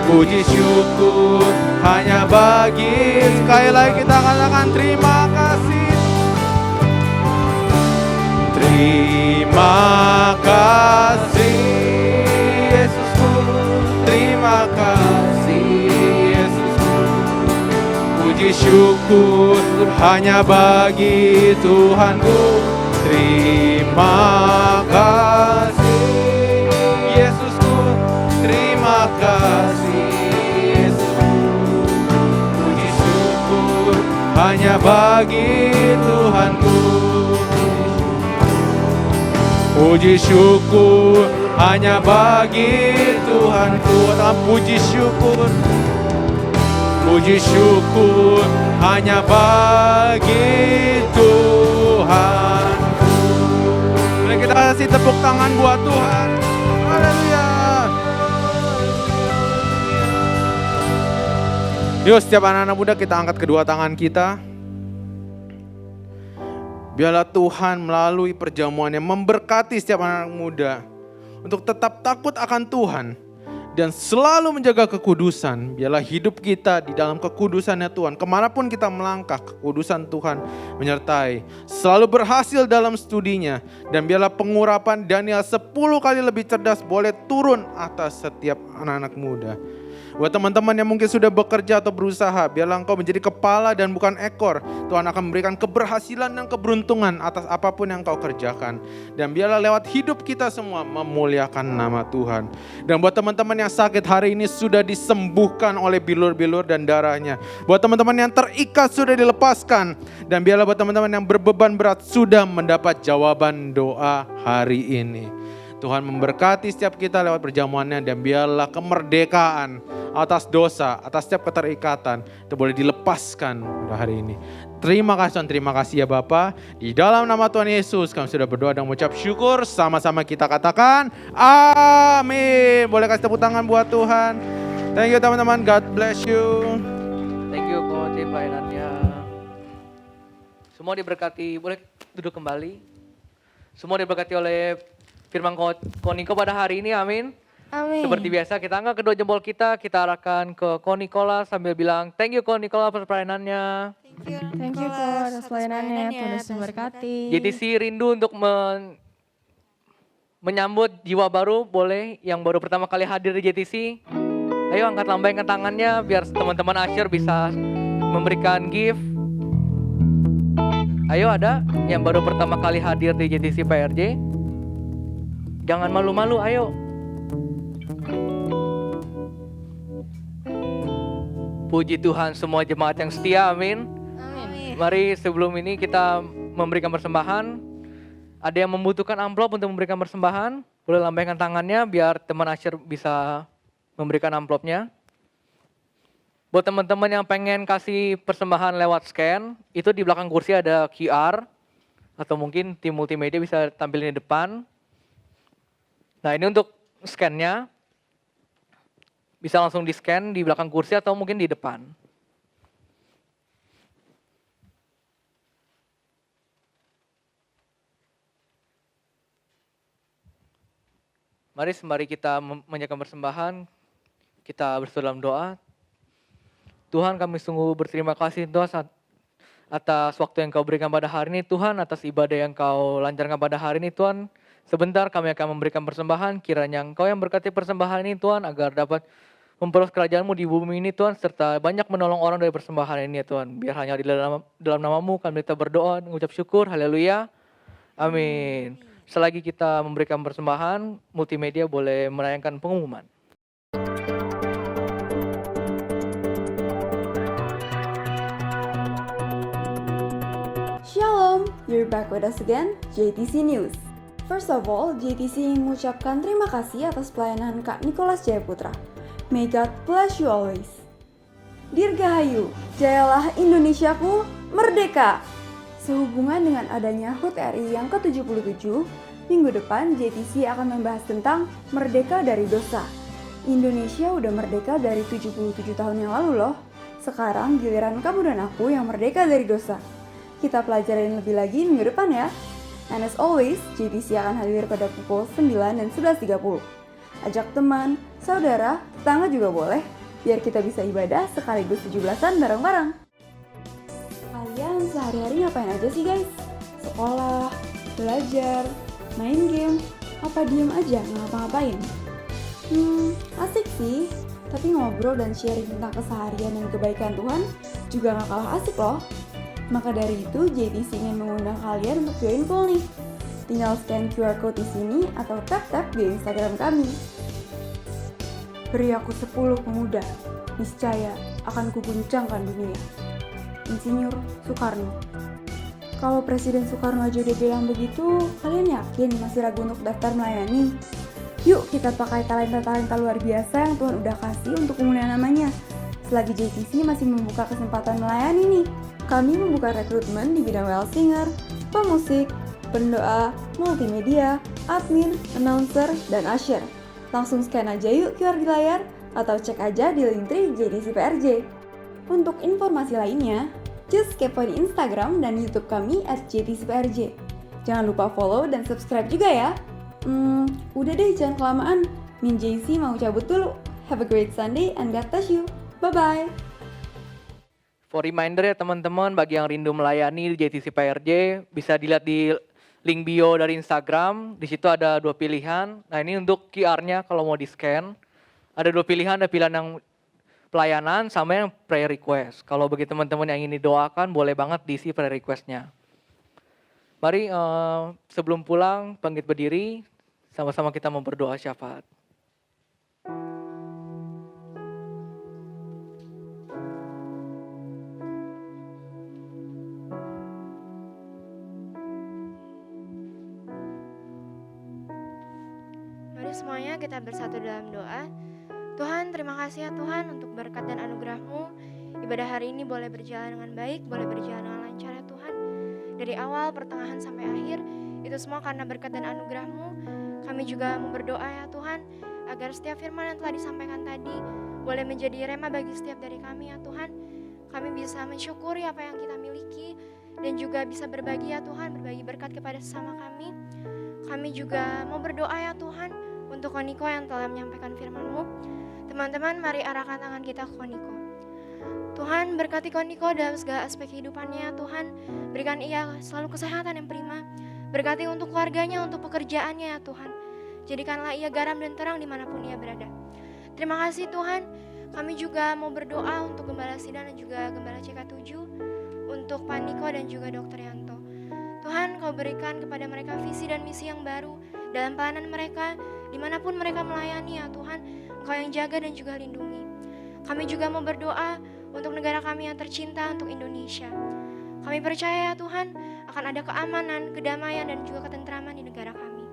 Puji syukur hanya bagi, sekali lagi kita katakan terima kasih. Terima kasih Yesusku, terima kasih Yesusku. Puji syukur hanya bagi Tuhanku. Terima kasih Yesusku, terima kasih Yesusku. Puji syukur hanya bagi Tuhanku. Puji syukur hanya bagi Tuhanku. Puji syukur, puji syukur hanya bagi Tuhanku. Mari kita kasih tepuk tangan buat Tuhan. Haleluya. Yuk, setiap anak-anak muda kita angkat kedua tangan kita. Biarlah Tuhan melalui perjamuannya memberkati setiap anak muda untuk tetap takut akan Tuhan dan selalu menjaga kekudusan. Biarlah hidup kita di dalam kekudusannya Tuhan. Kemanapun kita melangkah, kekudusan Tuhan menyertai. Selalu berhasil dalam studinya. Dan biarlah pengurapan Daniel 10 kali lebih cerdas boleh turun atas setiap anak-anak muda. Buat teman-teman yang mungkin sudah bekerja atau berusaha, biarlah engkau menjadi kepala dan bukan ekor. Tuhan akan memberikan keberhasilan dan keberuntungan atas apapun yang engkau kerjakan. Dan biarlah lewat hidup kita semua memuliakan nama Tuhan. Dan buat teman-teman yang sakit hari ini sudah disembuhkan oleh bilur-bilur dan darahnya. Buat teman-teman yang terikat sudah dilepaskan. Dan biarlah buat teman-teman yang berbeban berat sudah mendapat jawaban doa hari ini. Tuhan memberkati setiap kita lewat perjamuannya dan biarlah kemerdekaan atas dosa, atas setiap keterikatan itu boleh dilepaskan pada hari ini. Terima kasih Tuhan, terima kasih ya Bapa. Di dalam nama Tuhan Yesus kami sudah berdoa dan mengucap syukur. Sama-sama kita katakan amin. Boleh kasih tepuk tangan buat Tuhan. Thank you teman-teman, God bless you. Thank you Coach pelayanannya. Semua diberkati, boleh duduk kembali. Semua diberkati oleh firman Koniko pada hari ini, amin. Amin. Seperti biasa kita angkat kedua jempol kita arahkan ke Konikola sambil bilang thank you Konikola atas pelayanannya. Thank you for atas pelayanannya, Tuhan Yesus memberkati. JTC rindu untuk menyambut jiwa baru, boleh yang baru pertama kali hadir di JTC. Ayo angkat lambaikan tangannya biar teman-teman Asher bisa memberikan gift. Ayo ada yang baru pertama kali hadir di JTC PRJ. Jangan malu-malu, ayo. Puji Tuhan semua jemaat yang setia, amin. Amin. Mari sebelum ini kita memberikan persembahan. Ada yang membutuhkan amplop untuk memberikan persembahan. Boleh lambaikan tangannya biar teman Asher bisa memberikan amplopnya. Buat teman-teman yang pengen kasih persembahan lewat scan, itu di belakang kursi ada QR. Atau mungkin tim multimedia bisa tampilin di depan. Nah ini untuk scan-nya, bisa langsung di-scan di belakang kursi atau mungkin di depan. Mari kita menyatakan persembahan, kita bersatu dalam doa. Tuhan kami sungguh berterima kasih Tuhan atas waktu yang kau berikan pada hari ini Tuhan, atas ibadah yang kau lancarkan pada hari ini Tuhan. Sebentar kami akan memberikan persembahan, kiranya Engkau yang berkati persembahan ini Tuhan, agar dapat memperluas kerajaan-Mu di bumi ini Tuhan, serta banyak menolong orang dari persembahan ini ya Tuhan. Biar hanya di dalam nama-Mu kami kita berdoa, mengucap syukur, haleluya, amin. Selagi kita memberikan persembahan, multimedia boleh menayangkan pengumuman. Shalom, you're back with us again, JTC News. First of all, JTC ingin mengucapkan terima kasih atas pelayanan Kak Nicholas Jayaputra. May God bless you always. Dirgahayu, jayalah Indonesiaku, merdeka! Sehubungan dengan adanya HUT RI yang ke-77, minggu depan JTC akan membahas tentang merdeka dari dosa. Indonesia udah merdeka dari 77 tahun yang lalu loh. Sekarang giliran kamu dan aku yang merdeka dari dosa. Kita pelajarin lebih lagi minggu depan ya. And as always, JTC akan hadir pada pukul 9 dan 11.30. Ajak teman, saudara, tetangga juga boleh, biar kita bisa ibadah sekaligus 17-an bareng-bareng. Kalian sehari-hari ngapain aja sih guys? Sekolah, belajar, main game, apa diem aja nggak ngapa-ngapain? Asik sih, tapi ngobrol dan sharing tentang keseharian dan kebaikan Tuhan juga gak kalah asik loh. Maka dari itu, JTC ingin mengundang kalian untuk join call nih. Tinggal scan QR code di sini atau tap-tap di Instagram kami. Beri aku 10 pemuda, niscaya akan kuguncangkan dunia. Insinyur Soekarno. Kalau Presiden Soekarno aja udah bilang begitu, kalian yakin masih ragu untuk daftar melayani? Yuk kita pakai talenta-talenta luar biasa yang Tuhan udah kasih untuk kemuliaan namanya. Selagi JTC masih membuka kesempatan melayani nih, kami membuka rekrutmen di bidang well singer, pemusik, pendoa, multimedia, admin, announcer, dan usher. Langsung scan aja yuk QR di layar, atau cek aja di link tree JTC PRJ. Untuk informasi lainnya, just kepo di Instagram dan YouTube kami @JTCPRJ. Jangan lupa follow dan subscribe juga ya. Udah deh jangan kelamaan. Min JC mau cabut dulu. Have a great Sunday and God bless you. Bye-bye. For reminder ya teman-teman, bagi yang rindu melayani di JTC PRJ, bisa dilihat di link bio dari Instagram. Di situ ada 2 pilihan. Nah ini untuk QR-nya kalau mau di-scan. Ada 2 pilihan, ada pilihan yang pelayanan sama yang prayer request. Kalau bagi teman-teman yang ingin didoakan, boleh banget diisi prayer request-nya. Mari sebelum pulang, bangkit berdiri, sama-sama kita mau berdoa syafaat. Mari semuanya kita bersatu dalam doa. Tuhan, terima kasih ya Tuhan untuk berkat dan anugerah-Mu. Ibadah hari ini boleh berjalan dengan baik, boleh berjalan dengan lancar ya Tuhan. Dari awal, pertengahan, sampai akhir, itu semua karena berkat dan anugerah-Mu. Kami juga mau berdoa ya Tuhan, agar setiap firman yang telah disampaikan tadi boleh menjadi rema bagi setiap dari kami ya Tuhan. Kami bisa mensyukuri apa yang kita miliki dan juga bisa berbagi ya Tuhan, berbagi berkat kepada sesama kami. Kami juga mau berdoa ya Tuhan untuk Koniko yang telah menyampaikan firman-Mu. Teman-teman, mari arahkan tangan kita ke Koniko. Tuhan, berkati Koniko dalam segala aspek kehidupannya. Tuhan, berikan ia selalu kesehatan yang prima. Berkati untuk keluarganya, untuk pekerjaannya ya Tuhan. Jadikanlah ia garam dan terang dimanapun ia berada. Terima kasih Tuhan. Kami juga mau berdoa untuk Gembala Sidan dan juga Gembala CK7, untuk Pak Niko dan juga Dr. Yanto. Tuhan, Kau berikan kepada mereka visi dan misi yang baru dalam pelayanan mereka, dimanapun mereka melayani ya Tuhan. Engkau yang jaga dan juga lindungi. Kami juga mau berdoa untuk negara kami yang tercinta, untuk Indonesia. Kami percaya ya Tuhan, akan ada keamanan, kedamaian, dan juga ketentraman di negara kami.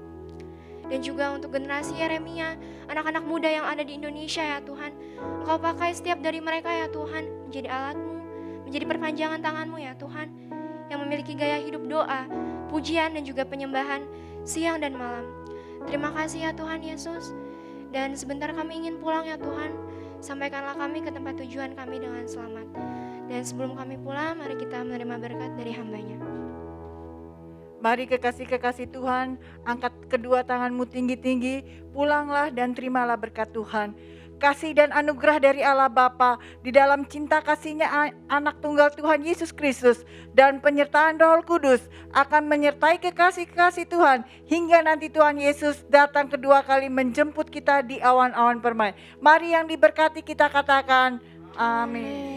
Dan juga untuk generasi Yeremia, anak-anak muda yang ada di Indonesia ya Tuhan. Engkau pakai setiap dari mereka ya Tuhan, menjadi alat-Mu, menjadi perpanjangan tangan-Mu ya Tuhan, yang memiliki gaya hidup doa, pujian, dan juga penyembahan siang dan malam. Terima kasih ya Tuhan Yesus. Dan sebentar kami ingin pulang ya Tuhan, sampaikanlah kami ke tempat tujuan kami dengan selamat. Dan sebelum kami pulang, mari kita menerima berkat dari hamba-Nya. Mari kekasih-kekasih Tuhan, angkat kedua tanganmu tinggi-tinggi, pulanglah dan terimalah berkat Tuhan. Kasih dan anugerah dari Allah Bapa di dalam cinta kasih-Nya anak tunggal Tuhan Yesus Kristus dan penyertaan Roh Kudus akan menyertai kekasih-kekasih Tuhan hingga nanti Tuhan Yesus datang kedua kali menjemput kita di awan-awan permai. Mari yang diberkati kita katakan amin.